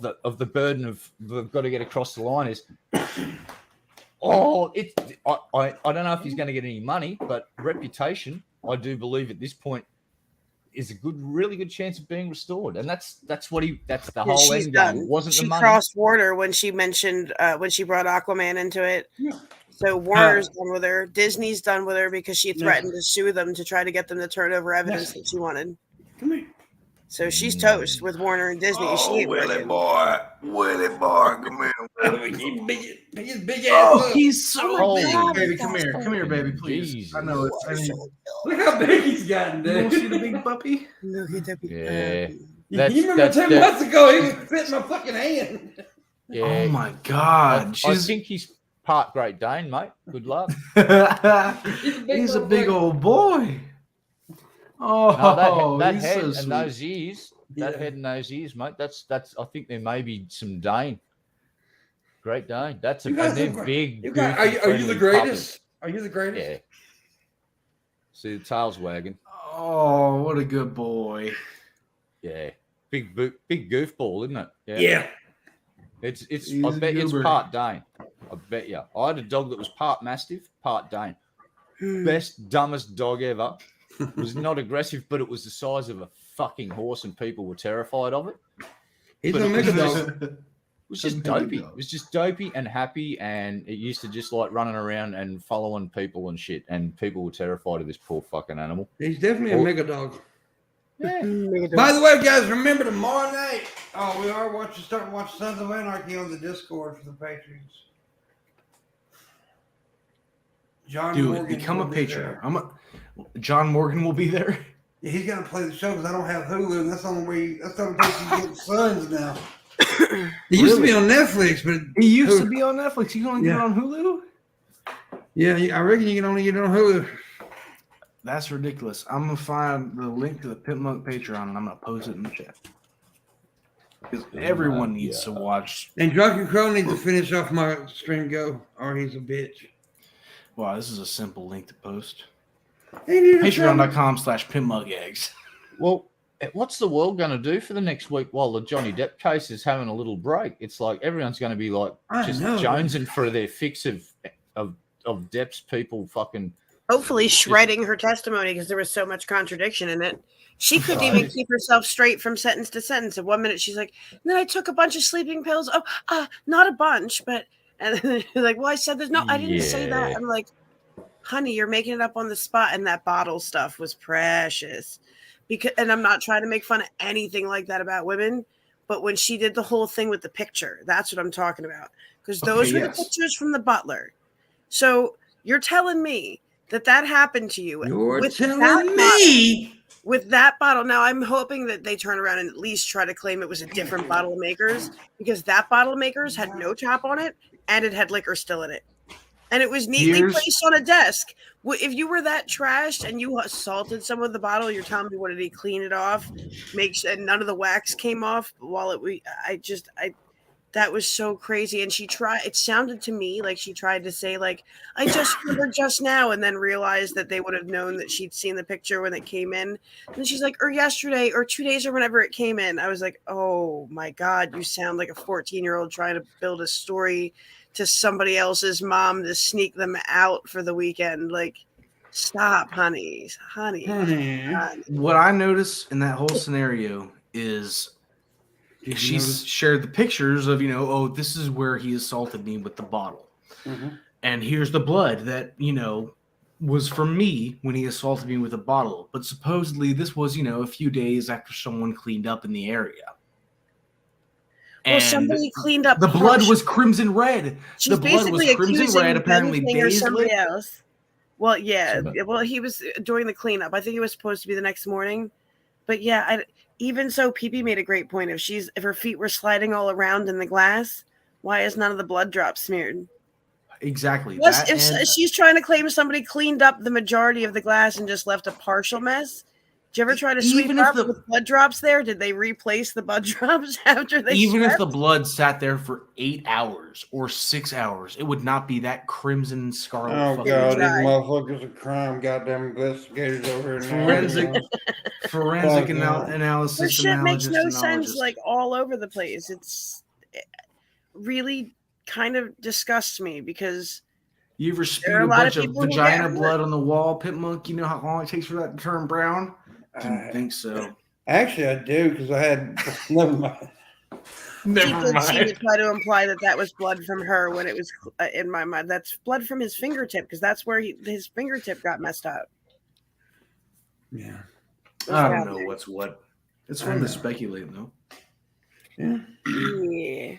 the burden of they've got to get across the line is. I don't know if he's going to get any money, but reputation, I do believe at this point, is a really good chance of being restored, and that's the whole end game. It wasn't the money. She crossed Warner when she mentioned when she brought Aquaman into it. Yeah. So Warner's done with her. Disney's done with her because she threatened to sue them to try to get them to turn over evidence that she wanted. Come here. So she's toast with Warner and Disney. Oh, Willie boy, come here. Big ass. He's so big, baby. Come here, baby, please. Jesus. I know it. Look how big he's gotten, dude. You want to see the big puppy? Look at that big puppy. You remember 10 months ago he was fitting my fucking hand. Yeah. Oh my God. I think he's part Great Dane, mate. Good luck. He's a big old boy. Oh, no, that head so and those ears, head and those ears, mate. That's. I think there may be some Dane, Great Dane. That's and they're big. Are you the greatest? Puppets. Are you the greatest? Yeah. See the tail's wagging. Oh, what a good boy. Yeah. big goofball, isn't it? Yeah. It's. He's I a bet it's goober. part Dane. I bet you. I had a dog that was part Mastiff, part Dane. Best, dumbest dog ever. Was not aggressive, but it was the size of a fucking horse, and people were terrified of it. He's But a it was mega just- dog. It was just Amazing dopey. dog. It was just dopey and happy, and it used to just like running around and following people and shit. And people were terrified of this poor fucking animal. He's definitely a Oh. mega dog. Yeah. By the way, guys, remember tomorrow night. Oh, we are starting to watch Sons of Anarchy on the Discord for the patrons. John Do it. Morgan Become a will be patron. there. John Morgan will be there. Yeah, he's gonna play the show because I don't have Hulu, and that's the only way. That's the only place you get Sons now. He used to be on Netflix, but He used to be on Netflix. You can only get it Yeah. on Hulu? yeah, I reckon you can only get it on Hulu. That's ridiculous. I'm going to find the link to the PIMPMUNK Patreon, and I'm going to post it in the chat. Because everyone needs to watch. And Drunken Crow needs to finish off my stream go, or he's a bitch. Wow, this is a simple link to post. He needs to tell me- Patreon.com/PIMPMUNKeggs. Well, what's the world going to do for the next week while the Johnny Depp case is having a little break? It's like everyone's going to be like I just know. jonesing for their fix of Depp's people fucking. Hopefully shredding her testimony because there was so much contradiction in it. She couldn't even keep herself straight from sentence to sentence. At 1 minute, she's like, then I took a bunch of sleeping pills. Oh, not a bunch, but, and then she's like, well, I said there's no, I didn't say that. Yeah. I'm like, honey, you're making it up on the spot. And that bottle stuff was precious. And I'm not trying to make fun of anything like that about women, but when she did the whole thing with the picture, that's what I'm talking about. Because those were the pictures from the butler. So you're telling me that happened to you. You're with telling that me. with that bottle. Now I'm hoping that they turn around and at least try to claim it was a different bottle makers, because that bottle makers had no top on it and it had liquor still in it. And it was neatly placed on a desk. If you were that trashed and you assaulted some of the bottle, you're telling me, what did he clean it off? Make sure none of the wax came off while that was so crazy. And it sounded to me like she tried to say, like, I just remembered just now, and then realized that they would have known that she'd seen the picture when it came in. And she's like, or yesterday or 2 days or whenever it came in. I was like, oh my God, you sound like a 14-year-old trying to build a story to somebody else's mom to sneak them out for the weekend. Like, stop, honey. What I noticed in that whole scenario is she's shared the pictures of, this is where he assaulted me with the bottle. Mm-hmm. And here's the blood that, was from me when he assaulted me with a bottle. But supposedly this was, a few days after someone cleaned up in the area. Well, And somebody cleaned up. the blood was crimson red. She's The blood was basically crimson accusing red, apparently Benting or days somebody later. else. Well, yeah. Somebody- Well, he was doing the cleanup. I think it was supposed to be the next morning. But yeah, even so, PP made a great point. If her feet were sliding all around in the glass, why is none of the blood drops smeared? Exactly. Plus, that and- if she's trying to claim somebody cleaned up the majority of the glass and just left a partial mess, did you ever try to sweep Even if up the- with blood drops there? Did they replace the blood drops after they even if swept? the blood sat there for 8 hours or 6 hours, it would not be that crimson scarlet. Oh fucking God, these Right. motherfuckers are crime goddamn investigators over here. forensic Fuck, analysis. This shit makes no analogist, sense, like all over the place. It really kind of disgusts me because You ever spew There are a a lot of bunch of people who vagina get blood on the wall, PIMPMUNK? You know how long it takes for that to turn brown? Didn't think so. Actually, I do because I had. Never mind. he did seem to try to imply that was blood from her when it was in my mind. That's blood from his fingertip because that's where his fingertip got messed up. Yeah. I don't know what's what. It's fun I to know. speculate, though. Yeah. Yeah.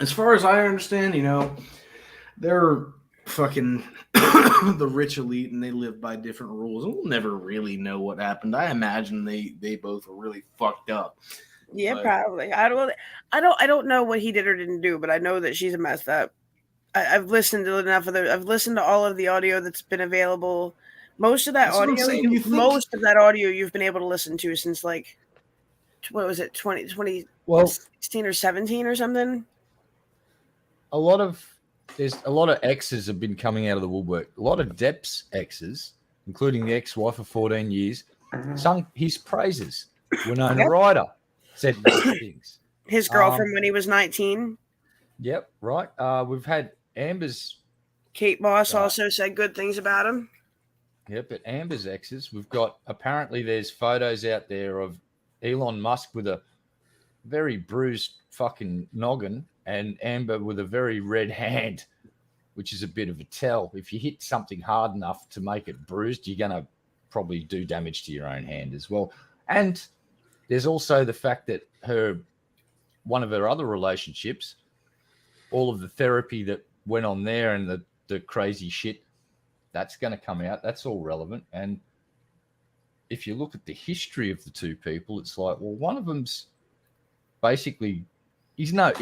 As far as I understand, they're fucking the rich elite and they live by different rules. And we'll never really know what happened. I imagine they both were really fucked up. Yeah, But- probably. I don't know what he did or didn't do, but I know that she's a messed up. I've listened to enough of I've listened to all of the audio that's been available. Most of that That's what I'm audio, saying, you think- most of that audio you've been able to listen to since like, what was it, 2016 Well, or 17 or something? there's a lot of exes have been coming out of the woodwork. A lot of Depp's exes, including the ex-wife of 14 years, sung his praises. Winona Yep. Ryder said nice things. His girlfriend when he was 19. Yep, right. We've had Amber's. Kate Moss also said good things about him. Yep, but Amber's exes. We've got, apparently there's photos out there of Elon Musk with a very bruised fucking noggin and Amber with a very red hand, which is a bit of a tell. If you hit something hard enough to make it bruised, you're going to probably do damage to your own hand as well. And there's also the fact that one of her other relationships, all of the therapy that went on there and the crazy shit, that's going to come out. That's all relevant. And if you look at the history of the two people, it's like, well, one of them's basically, he's not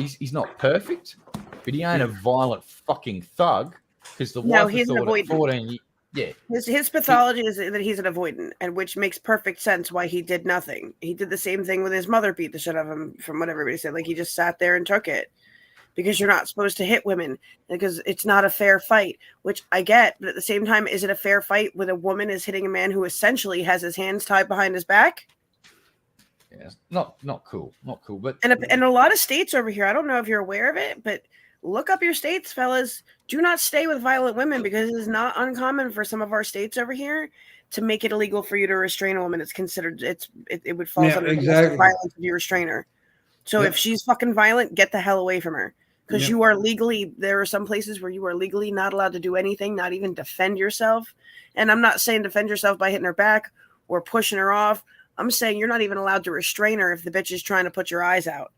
perfect, but he ain't a violent fucking thug, because the wife he's an thought at avoidant. 14, yeah. His pathology is that he's an avoidant, and which makes perfect sense why he did nothing. He did the same thing with his mother, beat the shit out of him, from what everybody said. Like, he just sat there and took it. Because you're not supposed to hit women, because it's not a fair fight, which I get. But at the same time, is it a fair fight when a woman is hitting a man who essentially has his hands tied behind his back? Yeah, not cool. Not cool. But and a lot of states over here, I don't know if you're aware of it, but look up your states, fellas. Do not stay with violent women, because it is not uncommon for some of our states over here to make it illegal for you to restrain a woman. It's considered it would fall under the violence of your restrainer. So if she's fucking violent, get the hell away from her. Because you are legally, there are some places where you are legally not allowed to do anything, not even defend yourself. And I'm not saying defend yourself by hitting her back or pushing her off. I'm saying you're not even allowed to restrain her if the bitch is trying to put your eyes out.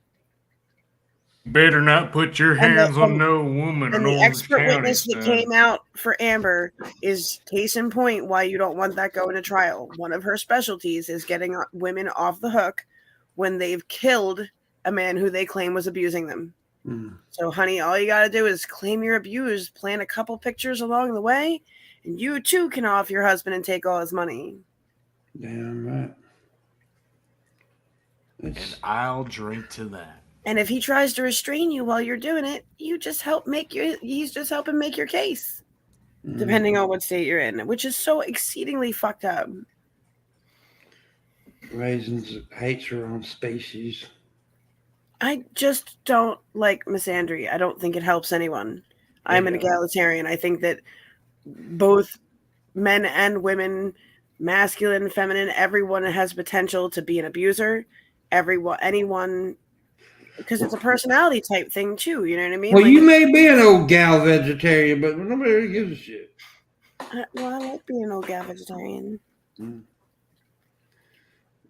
Better not put your hands on no woman. And the expert witness that came out for Amber is case in point why you don't want that going to trial. One of her specialties is getting women off the hook when they've killed a man who they claim was abusing them. So, honey, all you got to do is claim you're abused, plant a couple pictures along the way, and you too can off your husband and take all his money. Damn right. And I'll drink to that. And if he tries to restrain you while you're doing it, you just he's just helping make your case, depending on what state you're in, which is so exceedingly fucked up. Raisins hates her own species. I just don't like misandry. I don't think it helps anyone. I'm an egalitarian. I think that both men and women, masculine, feminine, everyone has potential to be an abuser. Anyone, because it's a personality type thing too. You know what I mean? Well, you may be an old gal vegetarian, but nobody really gives a shit. I like being an old gal vegetarian.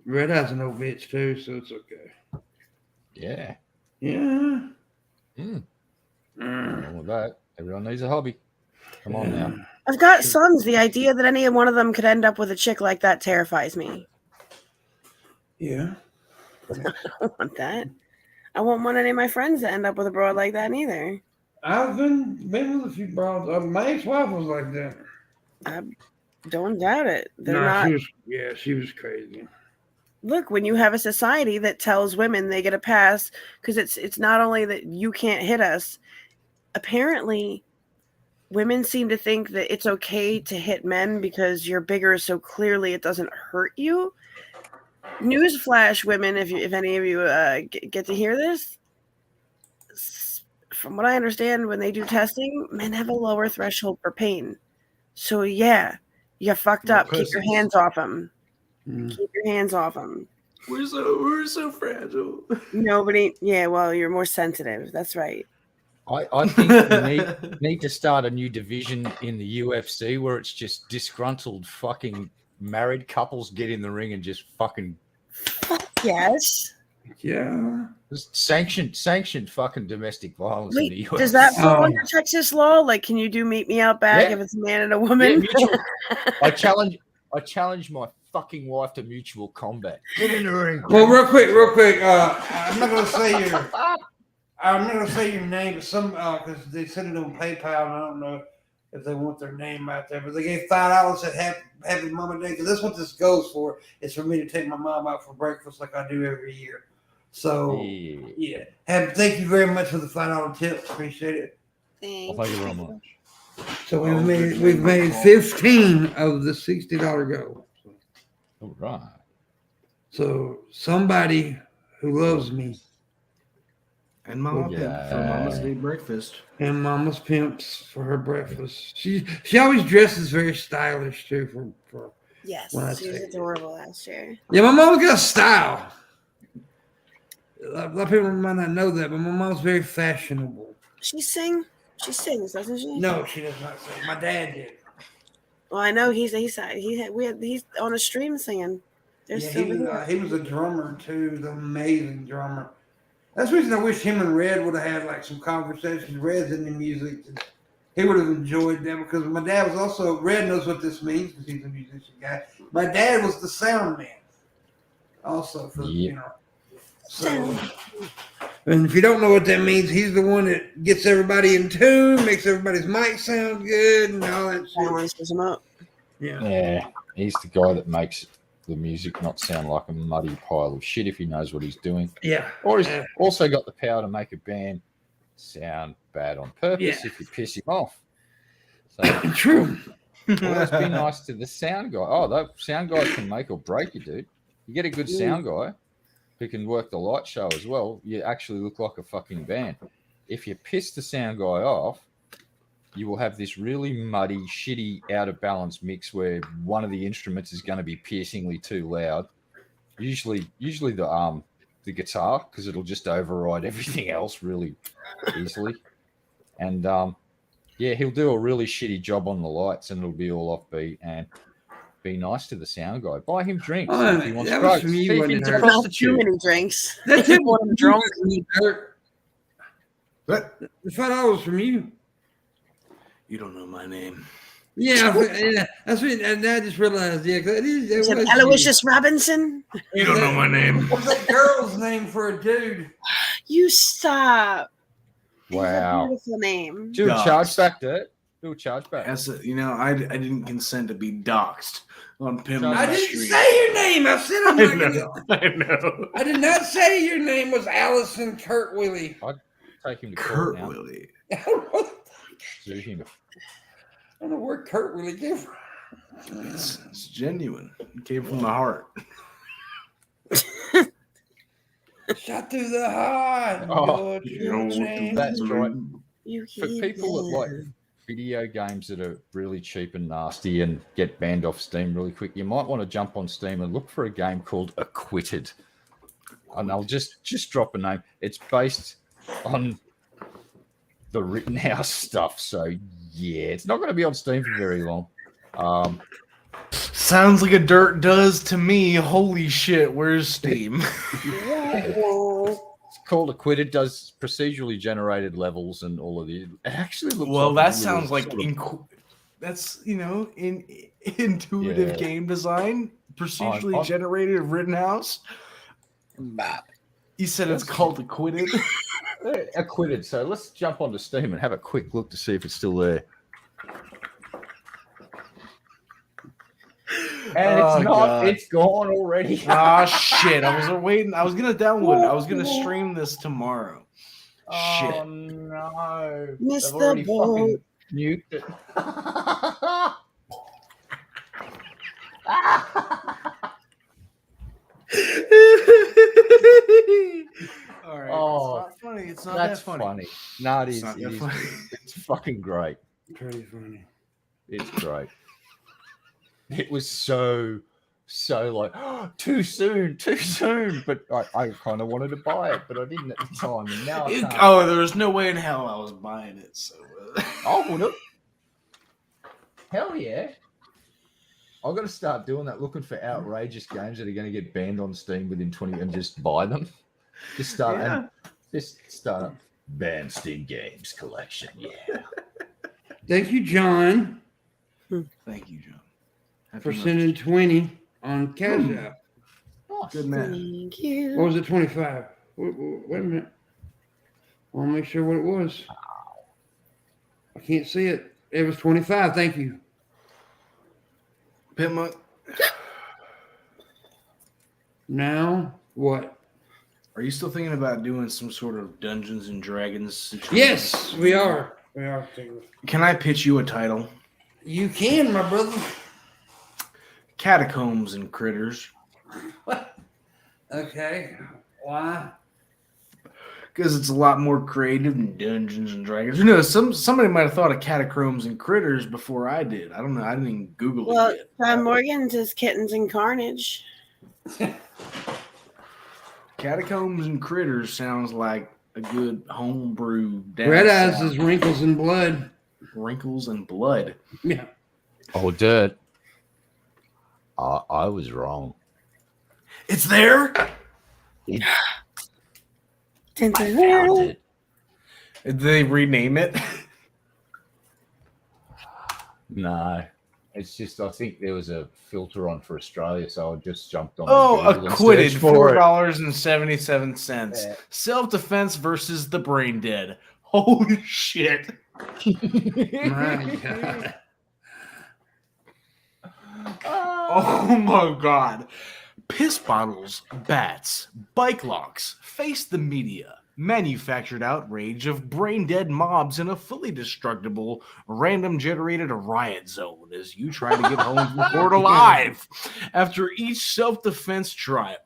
Red Eye's an old bitch too, so it's okay. yeah. Yeah. Wrong with that. Everyone needs a hobby. Come on now. I've got sons. The idea that any one of them could end up with a chick like that terrifies me. Yeah. I don't want that. I won't want any of my friends to end up with a broad like that either. I've been with a few broads. My ex-wife was like that. I don't doubt it. They're not. She was crazy. Look, when you have a society that tells women they get a pass, because it's not only that you can't hit us. Apparently, women seem to think that it's okay to hit men because you're bigger, so clearly it doesn't hurt you. Newsflash, women, if any of you get to hear this, from what I understand, when they do testing, men have a lower threshold for pain. So yeah, you're fucked up. Keep your hands off them. Keep your hands off them. We're so fragile. Nobody. Yeah, well, you're more sensitive. That's right. I think we need to start a new division in the UFC where it's just disgruntled fucking married couples get in the ring and just fucking. Yes. Yeah. Sanctioned fucking domestic violence in the UFC. Does that fall under Texas law? Like, can you do meet me out back if it's a man and a woman? Yeah, I challenge my fucking wife to mutual combat. Get in the ring. Well, real quick. I'm not gonna say your name, but some because they sent it on PayPal, and I don't know if they want their name out there, but they gave $5 at Happy Mama Day, because that's what this goes for. It's for me to take my mom out for breakfast like I do every year. So yeah. Thank you very much for the $5 tip. Appreciate it. Thank you very much. So we've made 15 of the $60 goal. All right. So somebody who loves me. And Mama Pimp for Mama's Day breakfast. And Mama's Pimps for her breakfast. She always dresses very stylish too. For Yes, when I she was take it. adorable last year. Yeah, my mama's got style. A lot of people might not know that, but my mom's very fashionable. She sings, doesn't she? No, she does not sing. My dad did. Well, I know he's on a stream singing. There's Yeah, he was a drummer too. He's an amazing drummer. That's the reason I wish him and Red would have had like some conversations. Red's in the music. He would have enjoyed that because my dad was also, Red knows what this means because he's a musician guy. My dad was the sound man also for, you know. So, and if you don't know what that means, he's the one that gets everybody in tune, makes everybody's mic sound good and all that shit. Yeah, he's the guy that makes the music not sound like a muddy pile of shit if he knows what he's doing. Yeah. Or he's also got the power to make a band sound bad on purpose if you piss him off. So true. Always be nice to the sound guy. Oh, that sound guy can make or break you, dude. You get a good sound guy who can work the light show as well, you actually look like a fucking band. If you piss the sound guy off, you will have this really muddy, shitty, out of balance mix where one of the instruments is going to be piercingly too loud. Usually the guitar, because it'll just override everything else really easily. And he'll do a really shitty job on the lights, and it'll be all offbeat. And be nice to the sound guy. Buy him drinks if he wants drugs. Take him to prostitute. Too many drinks. That's it. Want him drunk. What? The $5 from you. You don't know my name. Yeah, that's what, and I just realized. Yeah, that is. Aloysius Robinson. You don't know my name. What's that girl's name for a dude? You stop. Wow. Beautiful name. Do a chargeback, dude. Do a chargeback. I didn't consent to be doxxed on PIMPMUNK. I didn't say your name. I said I'm not gonna. I know. I did not say your name was Allison Kurt Willie. I'd take him to court Kurt now. Willie. Sue him. I don't know where Kurt Willie came from. It's genuine. It came from the heart. Shot through the heart. Oh, George, that's right. For For people that like video games that are really cheap and nasty and get banned off Steam really quick, you might want to jump on Steam and look for a game called Acquitted. And I'll just drop a name. It's based on the Rittenhouse stuff. So, yeah, it's not going to be on Steam for very long. Sounds like a dirt does to me. Holy shit, where's Steam? It's called Acquitted, does procedurally generated levels and all of the. It actually looks well, like that sounds like that's in intuitive game design, procedurally generated Rittenhouse. You said it's called Acquitted. Acquitted. So let's jump onto Steam and have a quick look to see if it's still there. And it's not. God. It's gone already. Ah, shit. I was waiting. I was going to download it. I was going to stream this tomorrow. Shit. Oh, no. Missed I've already the boat. fucking nuked it. All right. Oh, it's not funny. It's not that's that funny. No, it is. It's not It that is. funny. It's fucking great. Pretty funny. It's great. It was so like, oh, too soon. But I kind of wanted to buy it, but I didn't at the time. And now I can't. There was no way in hell I was buying it. So I would have. Hell yeah. I've got to start doing that, looking for outrageous games that are going to get banned on Steam within 20 and just buy them. Just start a banned Steam games collection. Yeah. Thank you, John, thank you, John, for sending 20 on Cashapp. Good man. Thank you. What was it, 25? Wait a minute. I want to make sure what it was. I can't see it. It was 25. Thank you. PIMPMUNK. Now, what? Are you still thinking about doing some sort of Dungeons and Dragons situation? Yes, we are. We are. Can I pitch you a title? You can, my brother. Catacombs and Critters. Okay. Why? Because it's a lot more creative than Dungeons and Dragons. Who knows? Somebody might have thought of Catacombs and Critters before I did. I don't know. I didn't even Google Well, it yet. John Morgan's is Kittens and Carnage. Catacombs and Critters sounds like a good homebrew. Red Eyes is Wrinkles and Blood. Wrinkles and Blood. Yeah. Oh, dirt. I was wrong. It's there? It, Dun, I dun, found dun. it. Did they rename it? No. It's just, I think there was a filter on for Australia, so I just jumped on. Oh, Google and acquitted. searched for it. $4.77. Yeah. Self-defense versus the brain dead. Holy shit. My God. Oh my God. Piss bottles, bats, bike locks, face the media. Manufactured outrage of brain-dead mobs in a fully destructible, random-generated riot zone as you try to get home from court alive after each self-defense trial.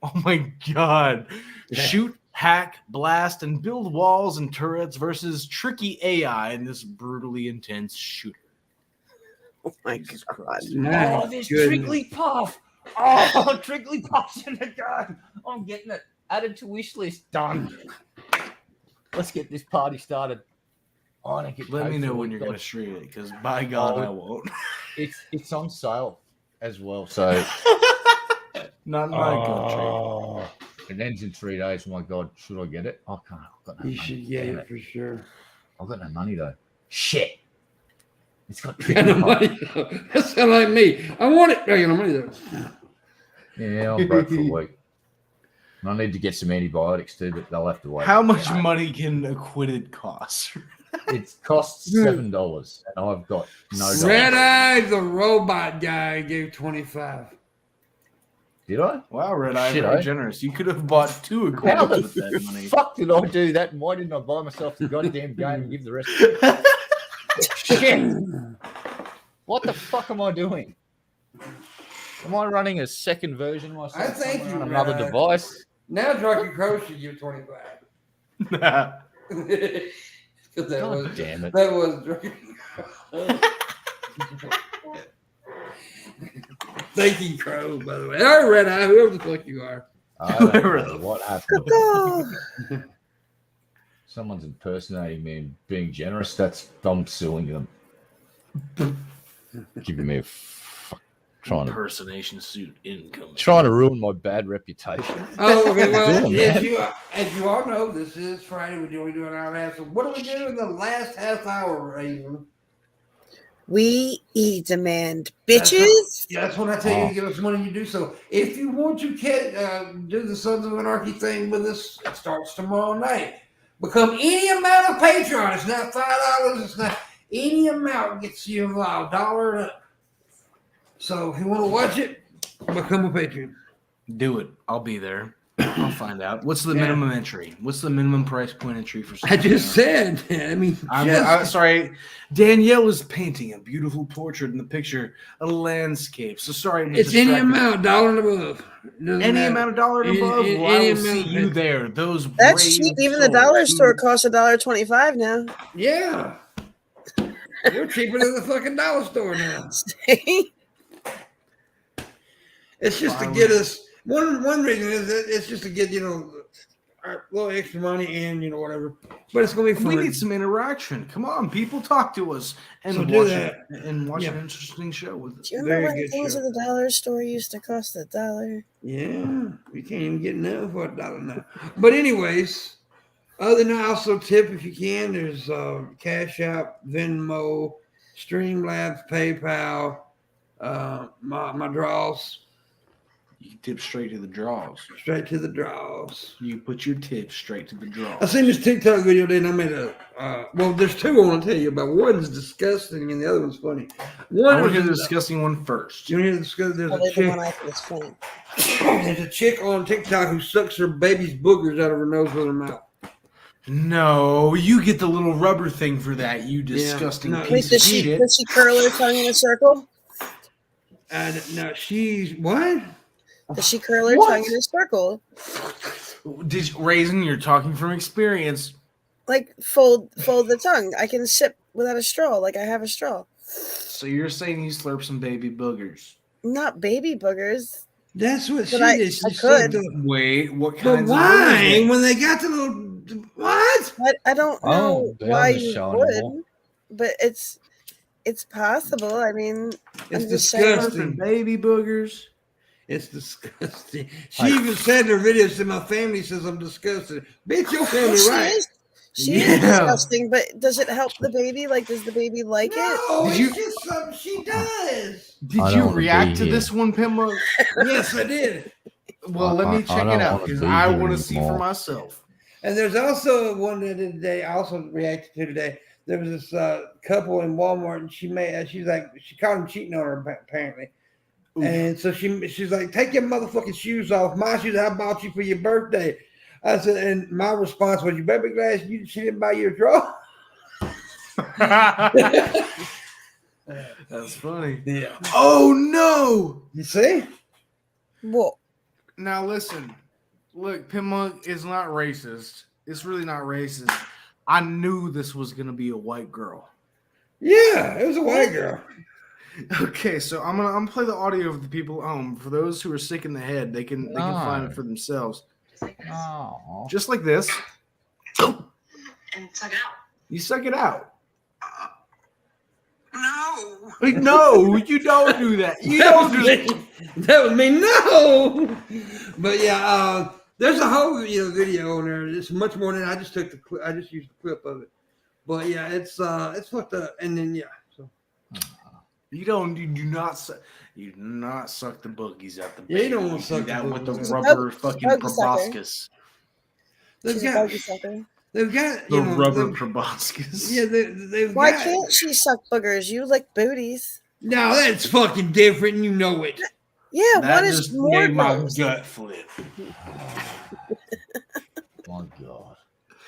Oh my God. Shoot, hack, blast, and build walls and turrets versus tricky AI in this brutally intense shooter. Oh my Jesus God. Christ. My Oh, there's goodness. Trigglypuff. Oh, Trigglypuff's in the gun. I'm getting it. Added to wish list. Done. Let's get this party started. Oh, I don't get Let me paid know for when it. you're going to stream it, because by God, I won't. It's on sale as well. So Not in my country. oh, it ends in 3 days. Oh my God, should I get it? I can't. I've got no You money. should get Damn it for sure. I've got no money though. Shit. It's got Got no Trigglypuff. money though. That sound like me. I want it. I got no money though. Yeah, I'm broke for a week. And I need to get some antibiotics too, but they'll have to wait. How much money can acquitted cost? It costs $7, and I've got no dollars. Red Eye, the robot guy, gave 25. Did I? Wow, Red Eye, Shit, very eh? generous. You could have bought 2 How acquitteds with the that money. fuck did I do that? And why didn't I buy myself the goddamn game and give the rest? Shit! What the fuck am I doing? Am I running a second version of myself I thank somewhere you, on another Red Eye. device? Now Drunken Crow should give 25. Because that God was damn it. that was Drunken Crow. Thank you, Crow, by the way. All right, Red Eye, whoever the fuck you are. I don't know what happened. Oh, Someone's impersonating me and being generous. I'm suing them. Giving me a trying Impersonation suit income. to ruin my bad reputation. Oh, okay. Well, Doing, as man. you all know, this is Friday. We're doing our half. So what do we do in the last half hour, Raven? we demand bitches. That's when I tell you to give us money to do so. If you want to do the Sons of Anarchy thing with us, it starts tomorrow night. Become any amount of Patreon. It's not $5. It's not any amount gets you involved. $1 and up. So if you want to watch it, become a patron. Do it. I'll be there. I'll find out. What's the minimum entry? What's the minimum price point entry for? I just said. I mean, I'm sorry. Danielle is painting a beautiful portrait in the picture, a landscape. So sorry, I'm it's any distracted. amount, $1 and above. Any amount of dollar and above. Well, I will see you there. Those That's brave cheap. Even the souls dollar who- store costs $1.25 now. Yeah. You're cheaper than the fucking dollar store now. It's just to get us one reason is that it's just to get a little extra money and whatever. But it's gonna be fun. We need some interaction. Come on, people, talk to us and So do watch that. an interesting show with us. Do you Very remember when good things show. at the dollar store used to cost $1? Yeah, we can't even get enough for $1 now. But anyways, other than that, also tip if you can. There's Cashapp, Venmo, Streamlabs, PayPal, my draws. You tip straight to the draws. Straight to the draws. You put your tip straight to the I draws. seen this TikTok video today, and I made well, there's two I want to tell you about. One's disgusting, and the other one's funny. One I want to is hear the disgusting one first. You want to hear the disgusting? There's Probably a the chick. one I think is funny. There's a chick on TikTok who sucks her baby's boogers out of her nose with her mouth. No, you get the little rubber thing for that, you disgusting no. Wait, piece of does shit. she curl her tongue in a circle? And now she's what? Does she curl her What? tongue in a circle? Raisin, you're talking from experience. Like fold the tongue. I can sip without a straw. Like I have a straw. So you're saying you slurp some baby boogers? Not baby boogers. That's what she But I did. She could. sucked the. Wait, what But kinds of why? boogers? When they got the little what? I don't know they why haven't you shown would, them all. but it's possible. I mean, It's I'm just saying. disgusting. Baby boogers. It's disgusting. She even said in her video, she said, my family says I'm disgusted. Bitch, your family She right. is. She Yeah. is disgusting, but does it help the baby? Like, does the baby like it? No, Did it's you- just something she does. Did I you don't wanna react be to here. this one, Pimmo? Yes, I did. Well, let I me check don't it out wanna because be I here want to see for anymore. myself. And there's also one that today I also reacted to today. There was this couple in Walmart, and she's like, she caught him cheating on her apparently. Oof. And so she's like, take your motherfucking shoes off. My shoes I bought you for your birthday. I said, and my response was, you better be glad she didn't buy you a draw. That's funny. Yeah. Oh no! You see? What? Now listen, look, Pimmo is not racist. It's really not racist. I knew this was gonna be a white girl. Yeah, it was a white girl. Okay, so I'm gonna play the audio of the people at home. For those who are sick in the head, they can find it for themselves. Oh. Just like this. And suck it out. You suck it out. No. Like, no, you don't do that. You That don't was just me. That was me. No. But yeah, there's a whole video on there. It's much more than I just took the clip. I just used the clip of it. But yeah, it's fucked up. And then yeah, so you do not suck the boogies out the Yeah, you baby. don't wanna suck that the with the boogies. rubber fucking Boogie sucker. proboscis. She's a they've buggy sucker. got The rubber they've- proboscis. Yeah, they've Why got. can't she suck boogers? You like booties. No, that's fucking different. And you know it. Yeah, That what is just more made my gross? gut flip. My God.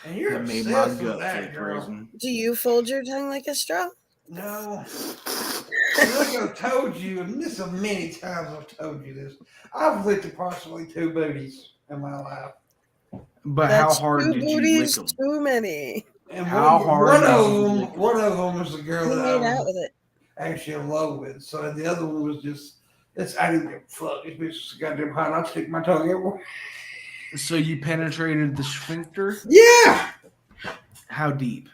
And you're That made my obsessed with gut that, flip, girl. Raisin. Do you fold your tongue like a straw? No. Like I've told you, and this is many times I've told you this. I've licked approximately 2 booties in my life. But That's how hard two did you lick booties, them? too many. And How hard did you lick 'em? one of them was the girl Who that made I out was with it? actually in love with. So the other one was just, I didn't give a fuck. This bitch is goddamn hot. I'll stick my tongue everywhere. So you penetrated the sphincter? Yeah. How deep?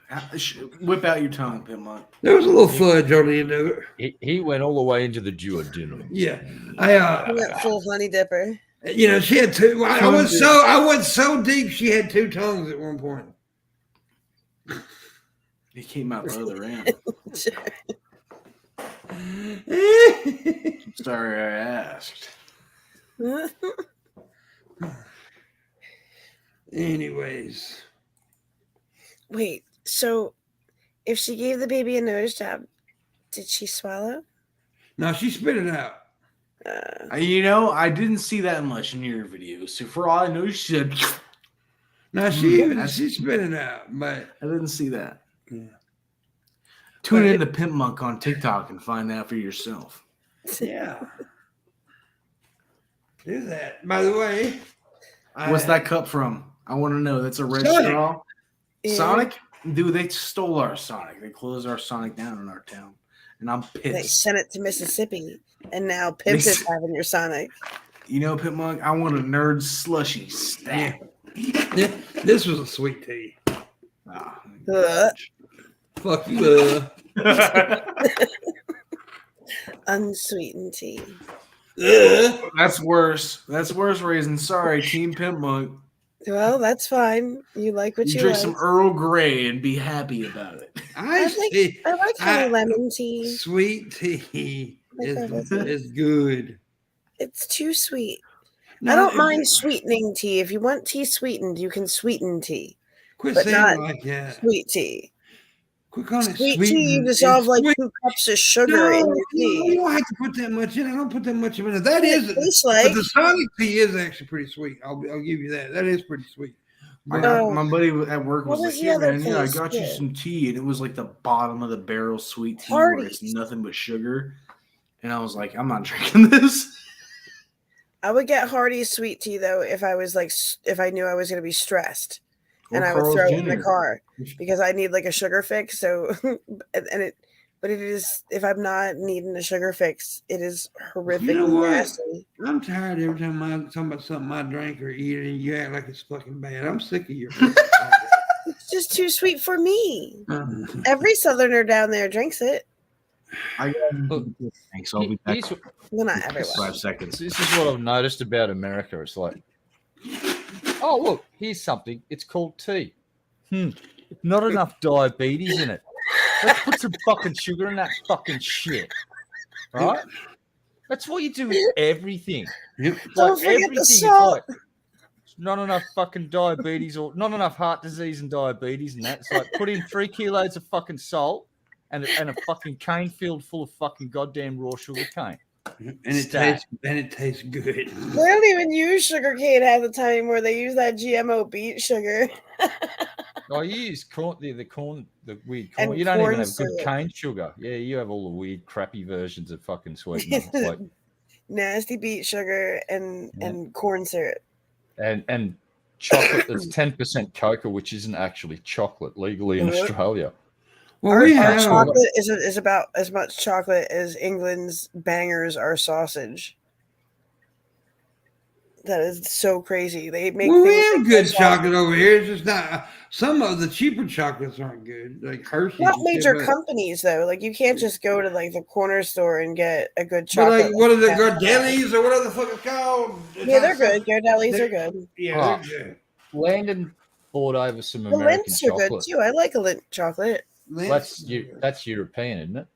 Whip out your tongue, Pimmo. There was a little fudge on the end of it. He went all the way into the duodenum. Yeah. You went full honey dipper. She had 2. I went so deep she had 2 tongues at one point. He came out the other end. Sorry I asked. Anyways. Wait, so if she gave the baby a nose job, did she swallow? No, she spit it out. I didn't see that much in your video. So for all I know, she said, No, she spit it out, but I didn't see that. Yeah. Tune in to PIMPMUNK on TikTok and find that for yourself. yeah. Do that. By the way, What's that cup from? I want to know. That's a red Sonic. straw. Yeah. Sonic? Dude, they stole our Sonic. They closed our Sonic down in our town. And I'm They pissed. sent it to Mississippi, and now Pimp is having your Sonic. You know, PIMPMUNK, I want a nerd slushy stat. this was a sweet tea. Ah. Fuck you. Unsweetened tea. That's worse. That's worse, Raisin. Sorry, Team PIMPMUNK. Well, that's fine. You like what You you drink like. some Earl Grey and be happy about it. I like honey lemon tea. Sweet tea Like is good. It's too sweet. No, I don't mind sweetening tea. If you want tea sweetened, you can sweeten tea. Quit but saying not it like that. Sweet tea. Quit calling it Sweet sweet. tea, you dissolve like 2 cups of sugar in your You tea. don't have to put that much in. I don't put that much in it. That It is, tastes but like. the Sonic tea is actually pretty sweet. I'll give you that. That is pretty sweet. But, My buddy at work What was like, was the "Yeah, other man, yeah, I taste got you good? some tea," and it was like the bottom of the barrel sweet tea where it's Hardee's. nothing but sugar. And I was like, "I'm not drinking this." I would get Hardy's sweet tea though if I was like if I knew I was going to be stressed, and Or I would Carl's throw it in Jr. the car because I need like a sugar fix. So, but it is if I'm not needing a sugar fix, it is horrifically You know what? nasty. I'm tired every time I talk about something I drink or eat, and you act like it's fucking bad. I'm sick of your. It's just too sweet for me. Mhm. Every Southerner down there drinks it. Look, Thanks. I'll be back here's, Well, not in everyone. 5 seconds. this is what I've noticed about America. It's like, oh look, here's something. It's called tea. Not enough diabetes in it. Let's put some fucking sugar in that fucking shit. Right? That's what you do with everything. Yep. Don't Like forget everything the is salt. like not enough fucking diabetes or not enough heart disease and diabetes and that. It's like put in 3 kilos of fucking salt and a fucking cane field full of fucking goddamn raw sugar cane. And it tastes good. They don't even use sugar cane half the time anymore. They use that GMO beet sugar. I use corn, the weird corn. And You don't even corn have good syrup. cane sugar. Yeah, you have all the weird, crappy versions of fucking sweetener. It's like Nasty beet sugar and corn syrup. and chocolate that's 10% cocoa, which isn't actually chocolate legally in Australia. Well, Our, we our have. chocolate is about as much chocolate as England's bangers are sausage. That is so crazy. They make Well, we things have like good sausage. chocolate over here. It's just not. Some of the cheaper chocolates aren't good, like Hershey's. Not and shit, major but- companies though. Like you can't just go to like the corner store and get a good But chocolate. like, what are the Yeah. Gardellis or whatever the fuck it's called? It's Yeah, not they're some- good. Gardellis they're- are good. Yeah, they're good. Landon brought over some The American Lints are good chocolate. too. I like a Lindt chocolate. That's European, isn't it?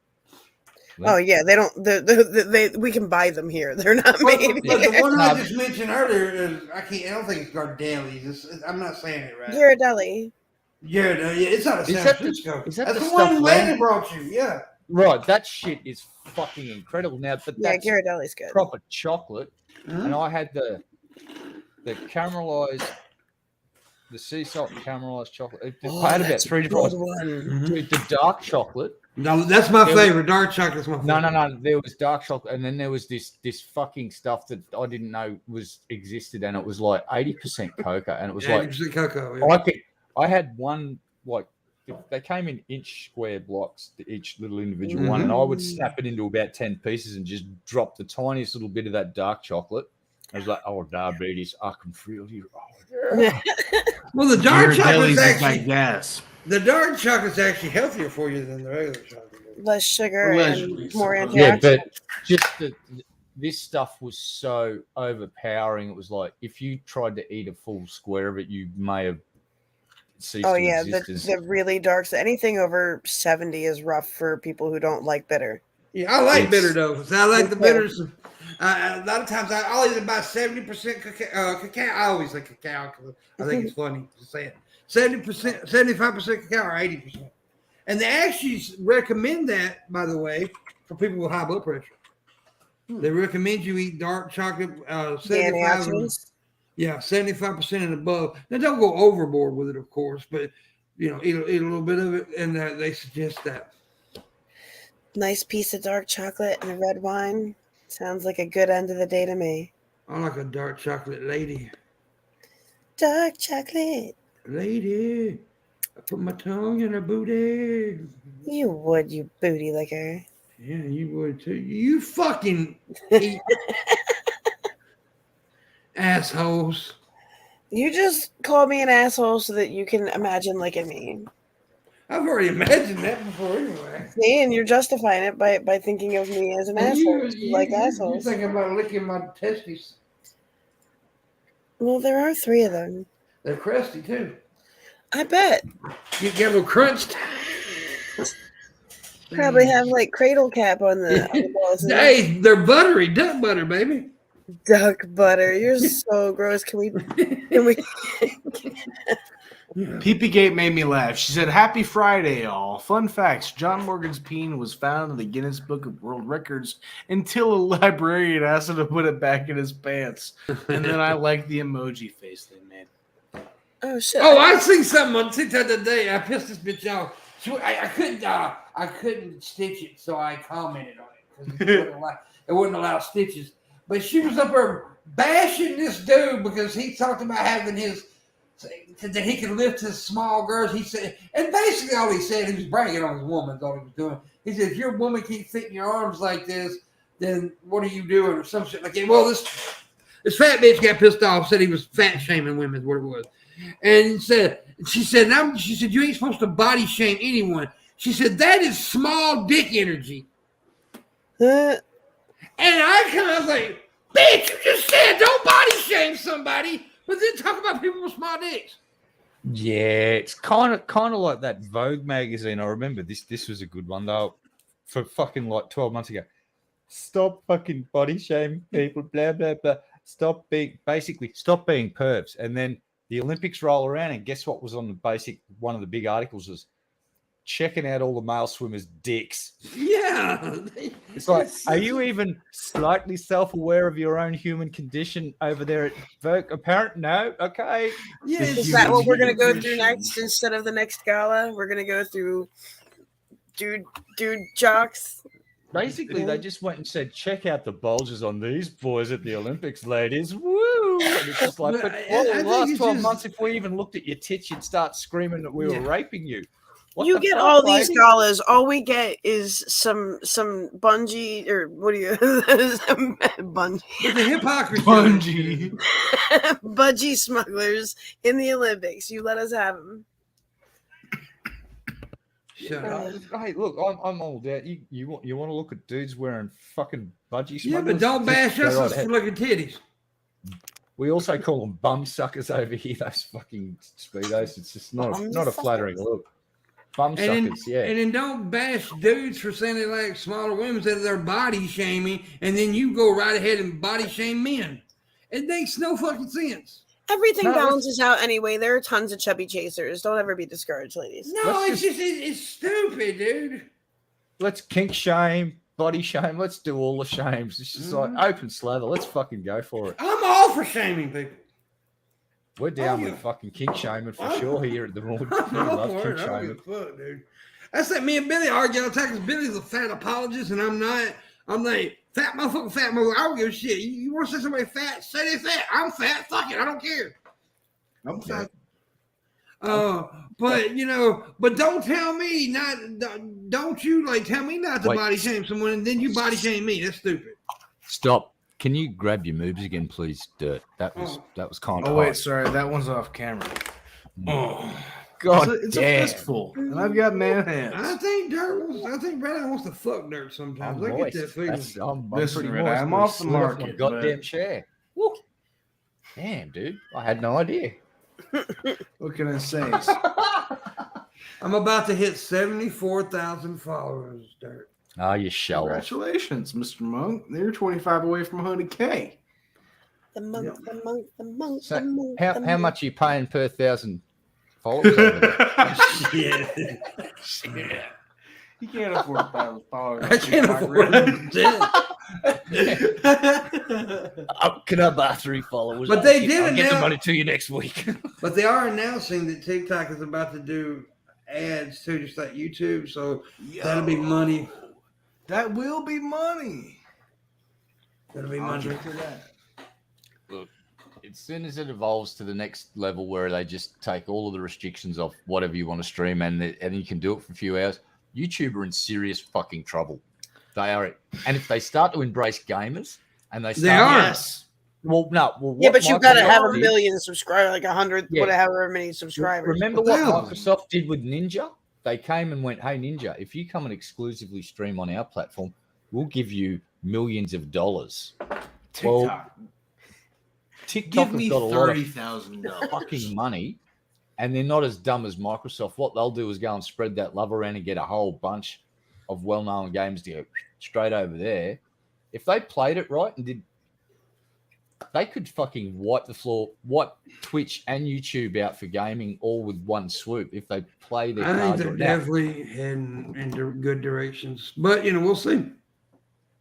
Oh yeah, they don't. We can buy them here. They're not But, made but the here. one No. I just mentioned earlier is I don't think it's Gardelli's. I'm not saying it right. Ghirardelli. Yeah, no, yeah, it's out of Is San that the- Francisco. is that That's the the one stuff Landon Landon- brought you. Yeah. Right, that shit is fucking incredible now. But Yeah, that's Ghirardelli's good. proper chocolate, Huh? and I had the caramelized, the sea salt and caramelized chocolate. I had about 3 different ones. one. Dude, the dark chocolate. No, that's my There was- favorite. Dark chocolate's my favorite. No. There was dark chocolate, and then there was this fucking stuff that I didn't know existed, and it was like 80% cocoa, and it was like 80% cocoa. Yeah. I had one like they came in inch square blocks, each little individual one, and I would snap it into about 10 pieces and just drop the tiniest little bit of that dark chocolate. I was like, oh, diabetes, I can feel you. Oh, yeah. Well, the dark chocolate's like actually gas. the dark chocolate's actually healthier for you than the regular chocolate. Less sugar Allegedly, and more so- Yeah, antioxidants. but just this stuff was so overpowering. It was like if you tried to eat a full square of it, you may have ceased Oh to yeah, exist as the really darks. Anything over 70 is rough for people who don't like bitter. Yeah, I like It's- bitter though. So I like the Me too. bitters. A lot of times I'll eat about 70% cacao. I always say cacao because I think it's funny to say it. 70%, 75% cacao, or 80%. And they actually recommend that, by the way, for people with high blood pressure. They recommend you eat dark chocolate, The 75. antioxidants. Yeah, 75% and above. Now, don't go overboard with it, of course, but eat a little bit of it, and they suggest that. Nice piece of dark chocolate and a red wine. Sounds like a good end of the day to me. I like a dark chocolate lady. Dark chocolate. Lady, I put my tongue in her booty. You would, you booty licker. Yeah, you would too. You fucking eat assholes. You just call me an asshole so that you can imagine licking me. I've already imagined that before anyway. See, and you're justifying it by thinking of me as an And asshole. You like assholes. You're thinking about licking my testes. Well, there are 3 of them. They're crusty too. I bet. You get a little crunched. Probably have like cradle cap on the balls. Hey, they're buttery. Duck butter, baby. Duck butter. You're so gross. Can we? PP made me laugh. She said, "Happy Friday, all. Fun facts: John Morgan's peen was found in the Guinness Book of World Records until a librarian asked him to put it back in his pants." And then I like the emoji face they made. Oh shit. Oh, I seen something on TikTok today. I pissed this bitch off. I couldn't stitch it, so I commented on it because it wouldn't allow stitches. But she was up there bashing this dude because he talked about having his that he could lift his small girls. He said, and basically all he said, he was bragging on his woman. All he was doing. He said, if your woman can't fit in your arms like this, then what are you doing, or some shit like that. Well, this fat bitch got pissed off, said he was fat shaming women, is what it was, and she said, you ain't supposed to body shame anyone. She said that is small dick energy. And I was like, bitch, you just said don't body shame somebody, but then talk about people with small dicks. Yeah, it's kind of like that Vogue magazine. I remember this was a good one though, for fucking like 12 months ago. Stop fucking body shaming people, blah blah blah. Stop being pervs. And then the Olympics roll around, and guess what was on the one of the big articles was checking out all the male swimmers' dicks. Yeah. It's like, are you even slightly self-aware of your own human condition over there at Vogue? Apparent? No? Okay. Yeah, Is that what we're going to go through next instead of the next gala? We're going to go through dude jocks. Basically, they just went and said, check out the bulges on these boys at the Olympics, ladies. Woo! And it's just like, but the last 12 months, if we even looked at your tits, you'd start screaming that we were raping you. What you the get fuck, all lady? these galas. All we get is some bungee, or what do you bungee? It's a hypocrisy. Bungee. Budgie smugglers in the Olympics. You let us have them. Shut up. Hey, look, I'm all down. You want to look at dudes wearing fucking budgie smugglers? Yeah, but don't bash Just go us right ahead. for looking titties. We also call them bum suckers over here. Those fucking speedos. It's just not a flattering look. Bum suckers, yeah. And then don't bash dudes for saying they like smaller women, that they're body shaming, and then you go right ahead and body shame men. It makes no fucking sense. Everything balances out anyway. There are tons of chubby chasers. Don't ever be discouraged, ladies. No, it's stupid, dude. Let's kink shame, body shame. Let's do all the shames. It's just like open slather. Let's fucking go for it. I'm all for shaming people. We're down with fucking kink shaming for sure here at the Raw. We love kink shaming. Fuck, dude. That's like me and Billy argue all the time because Billy's a fat apologist and I'm not. I'm like, fat motherfucker. I don't give a shit. You want to say somebody fat? Say they fat. I'm fat. Fuck it. I don't care. I'm fat. But don't tell me not. Don't you tell me not to body shame someone and then you body shame me? That's stupid. Stop. Can you grab your moves again, please, Dirt? That was kind of. Oh wait, sorry, that one's off camera. Oh, God, it's a fistful, and I've got man hands. I think Brad wants to fuck Dirt sometimes. I get that feeling. I'm pretty moist. I'm off the market. Goddamn chair. Woo. Damn, dude, I had no idea. What can I say? I'm about to hit 74,000 followers, Dirt. Oh, you show off. Congratulations, Mr. Monk. You're 25 away from 100K. The monk, the monk, the monk. So the monk, how much are you paying per 1,000 followers? Shit. You can't afford 1,000 followers. I can't afford it. Can I buy 3 followers? But they did I'll get the announce- money to you next week. But they are announcing that TikTok is about to do ads too, just like YouTube. So that'll be money. That will be money. That'll be I'll money. drink to that. Look, as soon as it evolves to the next level where they just take all of the restrictions off whatever you want to stream and you can do it for a few hours, YouTube are in serious fucking trouble. They are. And if they start to embrace gamers and they start... Yes. Well, no. Well, Yeah, but you've got to have a Microsoft did- million subscribers, like 100, Yeah. whatever many subscribers. Remember what Wow. Microsoft did with Ninja? They came and went, hey, Ninja, if you come and exclusively stream on our platform, we'll give you millions of dollars. TikTok. Well, TikTok Give me has got a lot of $30,000. fucking money, and they're not as dumb as Microsoft. What they'll do is go and spread that love around and get a whole bunch of well-known games to go straight over there. If they played it right and did, they could fucking wipe Twitch and YouTube out for gaming all with one swoop if they play their I think cards they're right now. definitely heading into good directions. But, we'll see.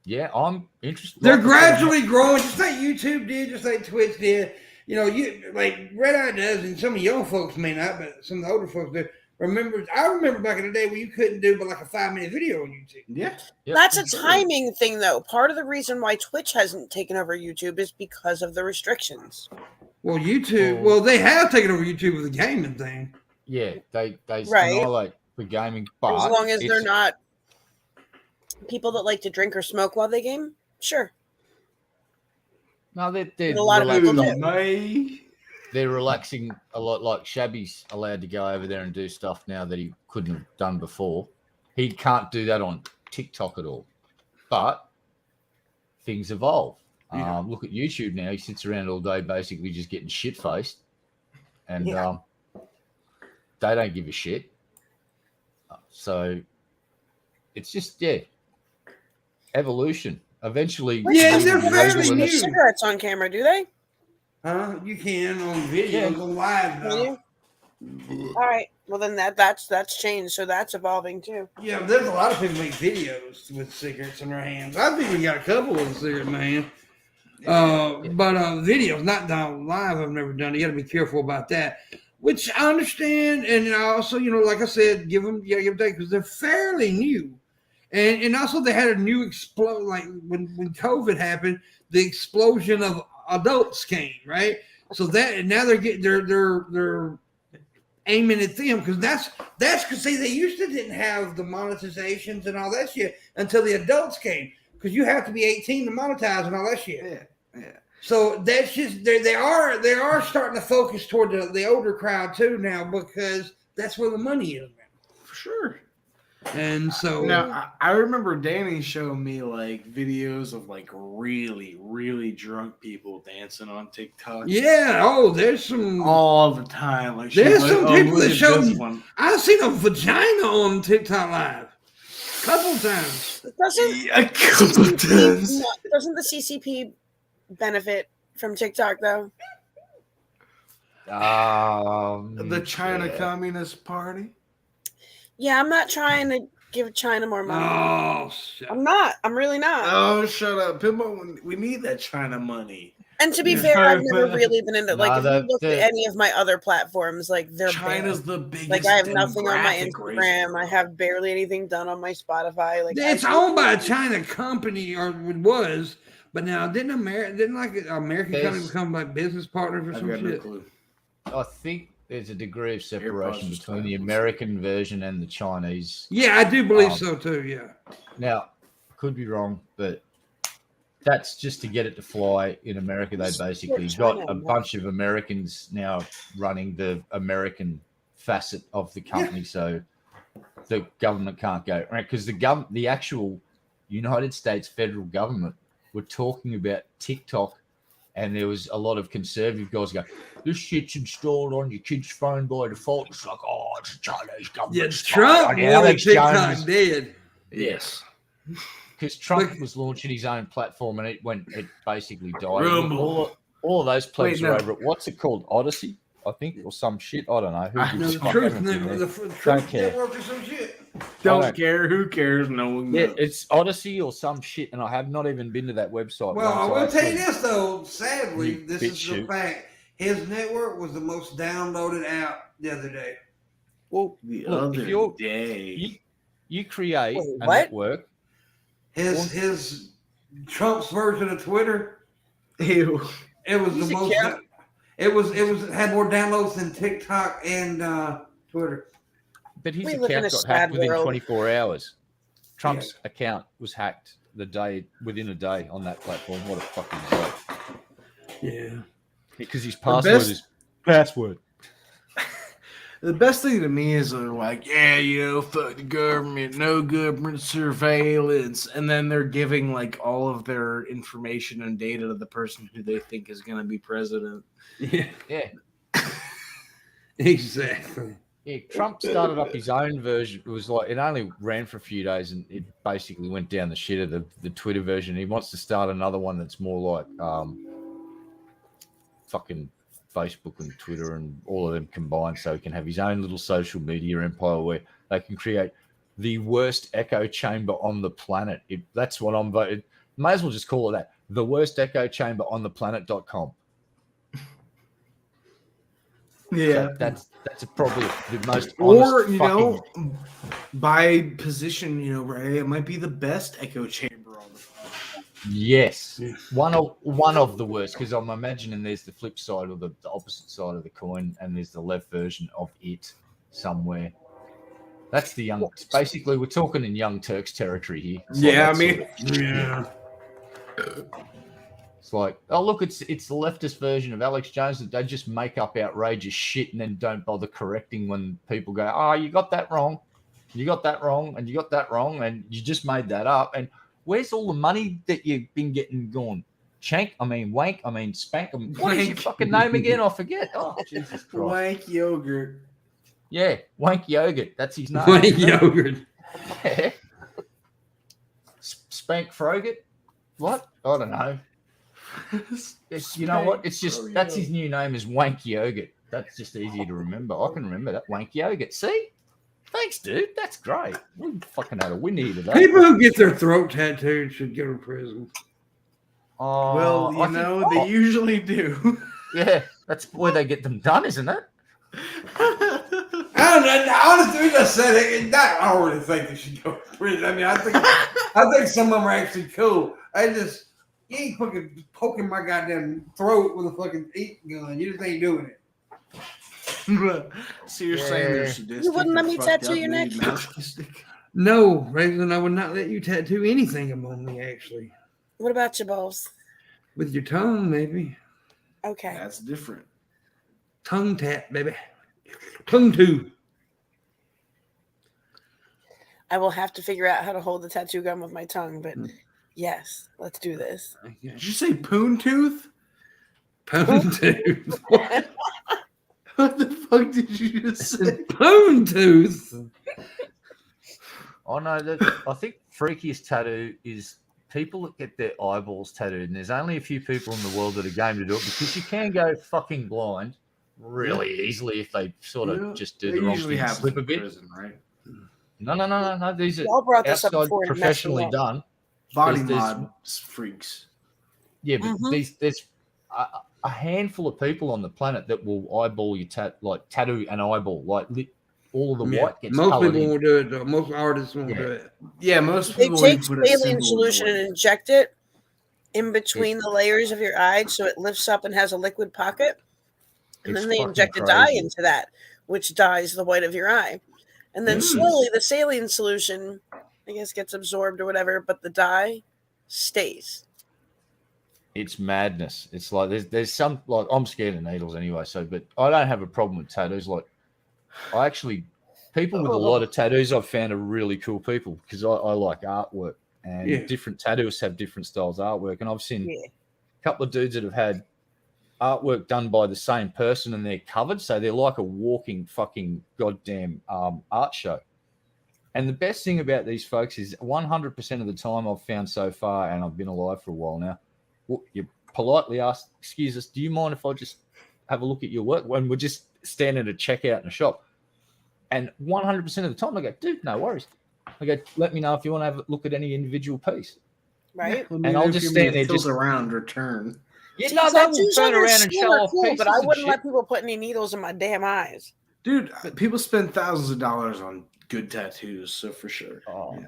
Yeah, I'm interested. They're Like I said, gradually growing, just like YouTube did, just like Twitch did. You like Red Eye does, and some of young folks may not, but some of the older folks do. Remember, I remember back in the day when you couldn't do but like a 5-minute video on YouTube. Yeah. Yep. That's a timing thing, though. Part of the reason why Twitch hasn't taken over YouTube is because of the restrictions. Well, YouTube. Well, they have taken over YouTube with the gaming thing. Yeah, they Right. annihilate the gaming, but As long as they're it's- not people that like to drink or smoke while they game, sure. No, they're But a lot of people relaxing. do. They're relaxing a lot. Like Shabby's allowed to go over there and do stuff now that he couldn't have done before. He can't do that on TikTok at all. But things evolve. Yeah. Look at YouTube now. He sits around all day basically just getting shit-faced. And Yeah. they don't give a shit. So it's just, evolution. Eventually, Yeah, it's they're gonna be fairly legal new. and- Cigarettes on camera, do they? You can on videos on live Can now. you? All right. Well, then that's changed, so that's evolving too. Yeah, but there's a lot of people make videos with cigarettes in their hands. I've even got a couple of cigarettes in my hand. But videos, not done live, I've never done. You got to be careful about that, which I understand. And I also, like I said, you got to give them because they're fairly new. And also they had a new explode, like when COVID happened, the explosion of adults came, right? So that now they're aiming at them because that's because they used to didn't have the monetizations and all that shit until the adults came because you have to be 18 to monetize and all that shit. Yeah. So that's just they are starting to focus toward the older crowd too now because that's where the money is now. For sure. And so now I remember Danny showing me like videos of like really, really drunk people dancing on TikTok. yeah, there's some All the time. Like there's she's some like, people look that at show this one. I've seen a vagina on TikTok live a couple times. A couple times. Doesn't the CCP benefit from TikTok though? The China Communist Party. Yeah, I'm not trying to give China more money. Oh, shit. I'm not. I'm really not. Oh, shut up, Pimbo. We need that China money. And to be fair, I've never really been into like if you look at any of my other platforms, like they're China's banned. the biggest. Like I have nothing on my demographic Instagram. I have barely anything done on my Spotify. Like It's owned by a China company, or it was, but now didn't like an American company become like business partners or I've some got no shit? clue. I think there's a degree of separation AirPods between the just American version and the Chinese. Yeah, I do believe so too. Yeah. Now, could be wrong, but that's just to get it to fly in America. They basically got a bunch of Americans now running the American facet of the company, so the government can't go right because the actual United States federal government were talking about TikTok, and there was a lot of conservative guys go, "This shit's installed on your kid's phone by default." It's like, oh, it's a Chinese government. Yeah, Trump wanted TikTok dead. Yes. Because Trump was launching his own platform and it basically died. All of those plugs are over it. What's it called? Odyssey, I think, or some shit. I don't know. Who gives a fuck? The Truth Network or some shit. Don't care. Who cares? No one knows. Yeah, it's Odyssey or some shit, and I have not even been to that website. Well, I will once. tell you this though. Sadly, this is the BitChute. fact. His network was the most downloaded app the other day. Well, The look, if other you're, day. you create Wait, a what? network. His Trump's version of Twitter. Ew. It was He's the a most. cat. It had more downloads than TikTok and Twitter. But his We live in account a got hacked sad within world. 24 hours. Trump's account was hacked within a day on that platform. What a fucking joke. Yeah. Because his password is password. The best thing to me is they're like, yeah, fuck the government, no government surveillance. And then they're giving like all of their information and data to the person who they think is going to be president. Yeah. Yeah. Exactly. Yeah, Trump started up his own version. It was like it only ran for a few days, and it basically went down the shitter. The Twitter version. He wants to start another one that's more like fucking Facebook and Twitter and all of them combined, so he can have his own little social media empire where they can create the worst echo chamber on the planet. That's what I'm voting. May as well just call it that. The worst echo chamber on the planet.com. Yeah. That's probably the most honest Or, you fucking... know, by position, you know, right, it might be the best echo chamber on the phone. Yes, one of the worst, because I'm imagining there's the flip side or the opposite side of the coin, and there's the left version of it somewhere. That's the young. Basically, we're talking in Young Turks territory here. It's Yeah, like I mean, Yeah. it's like, oh look, it's the leftist version of Alex Jones that they just make up outrageous shit and then don't bother correcting when people go, oh, you got that wrong, you got that wrong, and you got that wrong, and you just made that up. And where's all the money that you've been getting gone? Wank, I mean spank. What is your fucking name again? I forget. Oh, Jesus Christ. Wank yogurt. Yeah, Wank Yogurt. That's his name. Wank yogurt. Yeah. Spank Frogut? What? I don't know. You know what? It's just, that's his new name is Wank Yogurt. That's just easy to remember. I can remember that. Wank Yogurt. See? Thanks, dude. That's great. We fucking had a win here today. People who get their throat tattooed should go to prison. Well, you know, they usually do. Yeah, that's where they get them done, isn't it? I don't know. Honestly, we just said it. I don't really think they should go to prison. I mean, I think some of them are actually cool. You ain't fucking poking my goddamn throat with a fucking heat gun. You just ain't doing it. So you're saying they're sadistic? You wouldn't let me tattoo your neck? No, Raisin, I would not let you tattoo anything on me, actually. What about your balls? With your tongue, maybe. Okay. That's different. Tongue tap, baby. Tongue too. I will have to figure out how to hold the tattoo gun with my tongue, but yes, let's do this. Did you say poon tooth? Poon tooth. What the fuck did you just say? Poon tooth. Oh no, I think freakiest tattoo is people that get their eyeballs tattooed, and there's only a few people in the world that are game to do it, because you can go fucking blind really easily if they sort of just do the wrong thing, slip a bit. Prison, right? No. These are Y'all brought this up outside, before and messed me professionally up. done. Body There's- mod freaks. Yeah, but there's a handful of people on the planet that will eyeball you, tattoo an eyeball, like all of the white gets Most colored people in. won't do it, though. Most artists won't do it. Yeah, most They people take would put a saline symbol solution in the and inject it in between the layers of your eye so it lifts up and has a liquid pocket. And It's then they fucking inject a dye crazy. into that, which dyes the white of your eye. And then slowly the saline solution, I guess, gets absorbed or whatever, but the dye stays. It's madness. It's like there's some, like, I'm scared of needles anyway, but I don't have a problem with tattoos. Like, people with a lot of tattoos I've found are really cool people, because I like artwork, and different tattooists have different styles of artwork. And I've seen a couple of dudes that have had artwork done by the same person and they're covered, so they're like a walking fucking goddamn art show. And the best thing about these folks is 100% of the time I've found so far, and I've been alive for a while now, you politely ask, excuse us, do you mind if I just have a look at your work when we're just standing at a checkout in a shop? And 100% of the time I go, dude, no worries. I go, let me know if you want to have a look at any individual piece. Right? Yeah, and I'll just stand there, just around or turn. Yeah, See, no, they will tattoos turn on your around and skin show are off cool, pieces but I and wouldn't shit. let people put any needles in my damn eyes. Dude, people spend thousands of dollars on good tattoos, so for sure. Oh,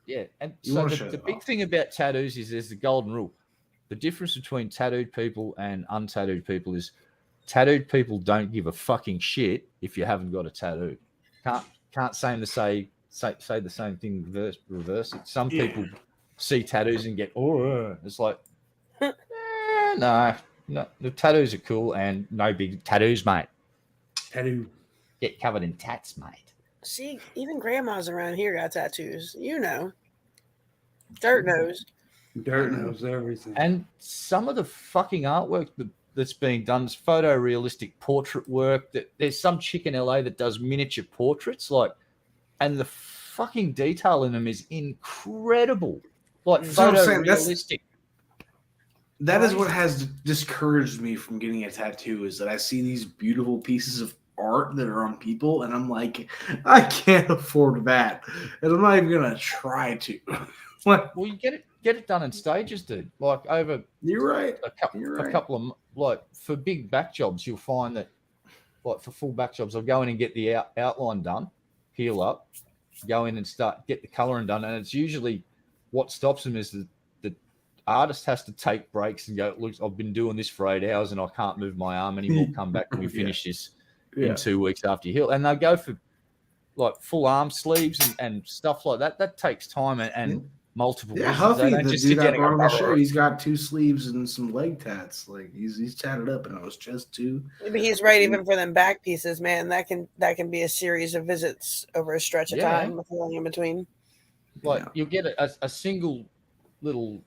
yeah. And You so wanna show the it big off. thing about tattoos is there's the golden rule. The difference between tattooed people and untattooed people is tattooed people don't give a fucking shit if you haven't got a tattoo. Can't say the same thing reverse it. Some people see tattoos and get, it's like, no, the tattoos are cool and no big tattoos, mate. Tattoo. Get covered in tats, mate. See, even grandmas around here got tattoos. You know. Dirt knows. Dirt knows everything. And some of the fucking artwork that's being done is photorealistic portrait work. That there's some chick in LA that does miniature portraits, and the fucking detail in them is incredible. Like So I'm saying photorealistic. That is what has discouraged me from getting a tattoo, is that I see these beautiful pieces of art that are on people, and I'm like, I can't afford that, and I'm not even gonna try to. Well, you get it done in stages, dude. Like over You're right. a couple of, like, for big back jobs, you'll find that like for full back jobs, I'll go in and get the outline done, heal up, go in and get the colouring done. And it's usually what stops them is the artist has to take breaks and go, look, I've been doing this for 8 hours and I can't move my arm anymore. Come back when we finish this in 2 weeks after you heal. And they'll go for like full arm sleeves and stuff like that. That takes time and multiple. Yeah, visits. Huffy, They don't the just dude sit I down and brought on go, the show, he's got 2 sleeves and some leg tats. Like he's tatted up, and I was just 2. Maybe he's right even for them back pieces, man. That can be a series of visits over a stretch of time with long in between. Like you'll get a single little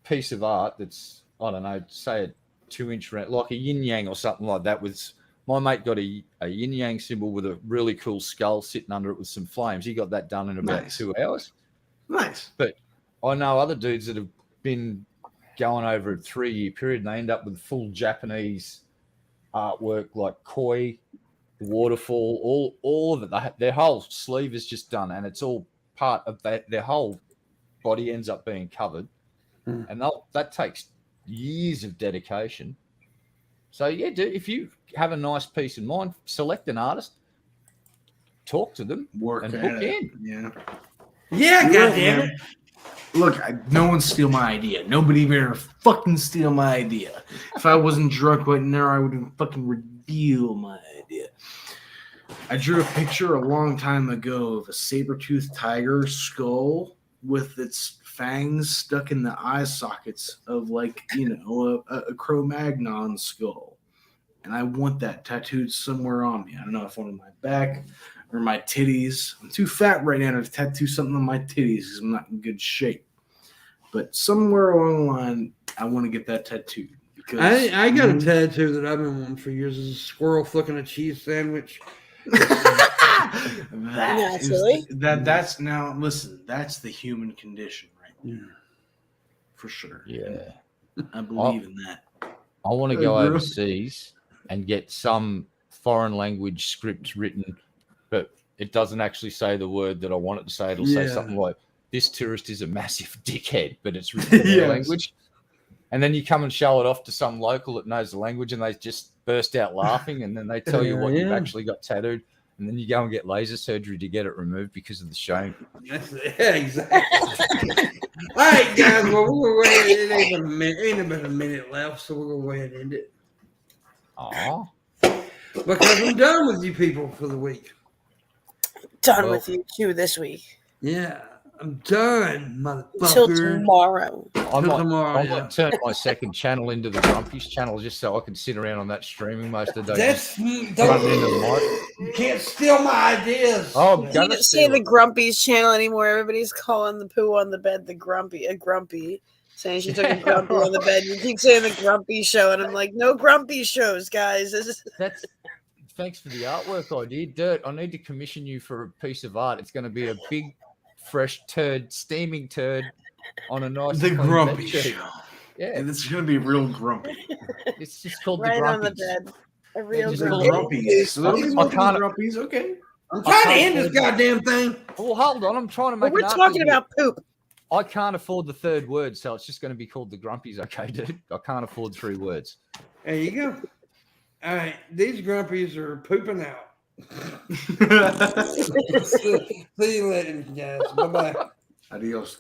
piece of art that's, I don't know, say a 2-inch round, like a yin yang or something like that. With my mate got a yin yang symbol with a really cool skull sitting under it with some flames. He got that done in about 2 hours. Nice. But I know other dudes that have been going over a 3-year period and they end up with full Japanese artwork like koi, the waterfall, all of it. Their whole sleeve is just done, and it's all part of that. Their whole body ends up being covered, and that takes years of dedication. So yeah, dude, if you have a nice piece in mind, select an artist, talk to them, Work and at book it. in. Yeah, goddamn it. Look, no one steal my idea. Nobody better fucking steal my idea. If I wasn't drunk right now, I would fucking reveal my idea. I drew a picture a long time ago of a saber-toothed tiger skull with its fangs stuck in the eye sockets of, like, you know, a Cro-Magnon skull. And I want that tattooed somewhere on me. I don't know if on my back or my titties. I'm too fat right now to tattoo something on my titties because I'm not in good shape. But somewhere along the line, I want to get that tattooed. Because I got a tattoo that I've been wanting for years. It's a squirrel flicking a cheese sandwich. That's now listen, that's the human condition right there. For sure. Yeah. I believe in that. I want to go overseas and get some foreign language script written, but it doesn't actually say the word that I want it to say. It'll say something like, this tourist is a massive dickhead, but it's written in their language. And then you come and show it off to some local that knows the language and they just burst out laughing, and then they tell you what you've actually got tattooed. And then you go and get laser surgery to get it removed because of the shame. Yeah, exactly. All right, guys. Well, we're going to go ahead. Ain't about a minute left, so we're going to go ahead and end it. Aw. Because I'm done with you people for the week. Done with you too this week. Yeah, I'm done, motherfucker. Till tomorrow. I might turn my second channel into the Grumpies channel just so I can sit around on that streaming most of the day. You can't steal my ideas. Oh, you can't say the Grumpies channel anymore. Everybody's calling the poo on the bed a grumpy. Saying she took a grumpy on the bed. You keep saying the Grumpy show, and I'm like, no Grumpy shows, guys. Thanks for the artwork idea. Dirt, I need to commission you for a piece of art. It's going to be a big, fresh turd, steaming turd on a nice The Grumpy show. Yeah. And it's going to be real grumpy. It's just called right the Grumpies. on the bed. A real Grumpies. So Grumpies, okay. I'm trying to end this goddamn thing. Well, hold on. I'm trying to make We're talking about poop. I can't afford the third word, so it's just going to be called the Grumpies, okay, dude? I can't afford 3 words. There you go. All right, these Grumpies are pooping out. See you later, guys. Bye-bye. Adios.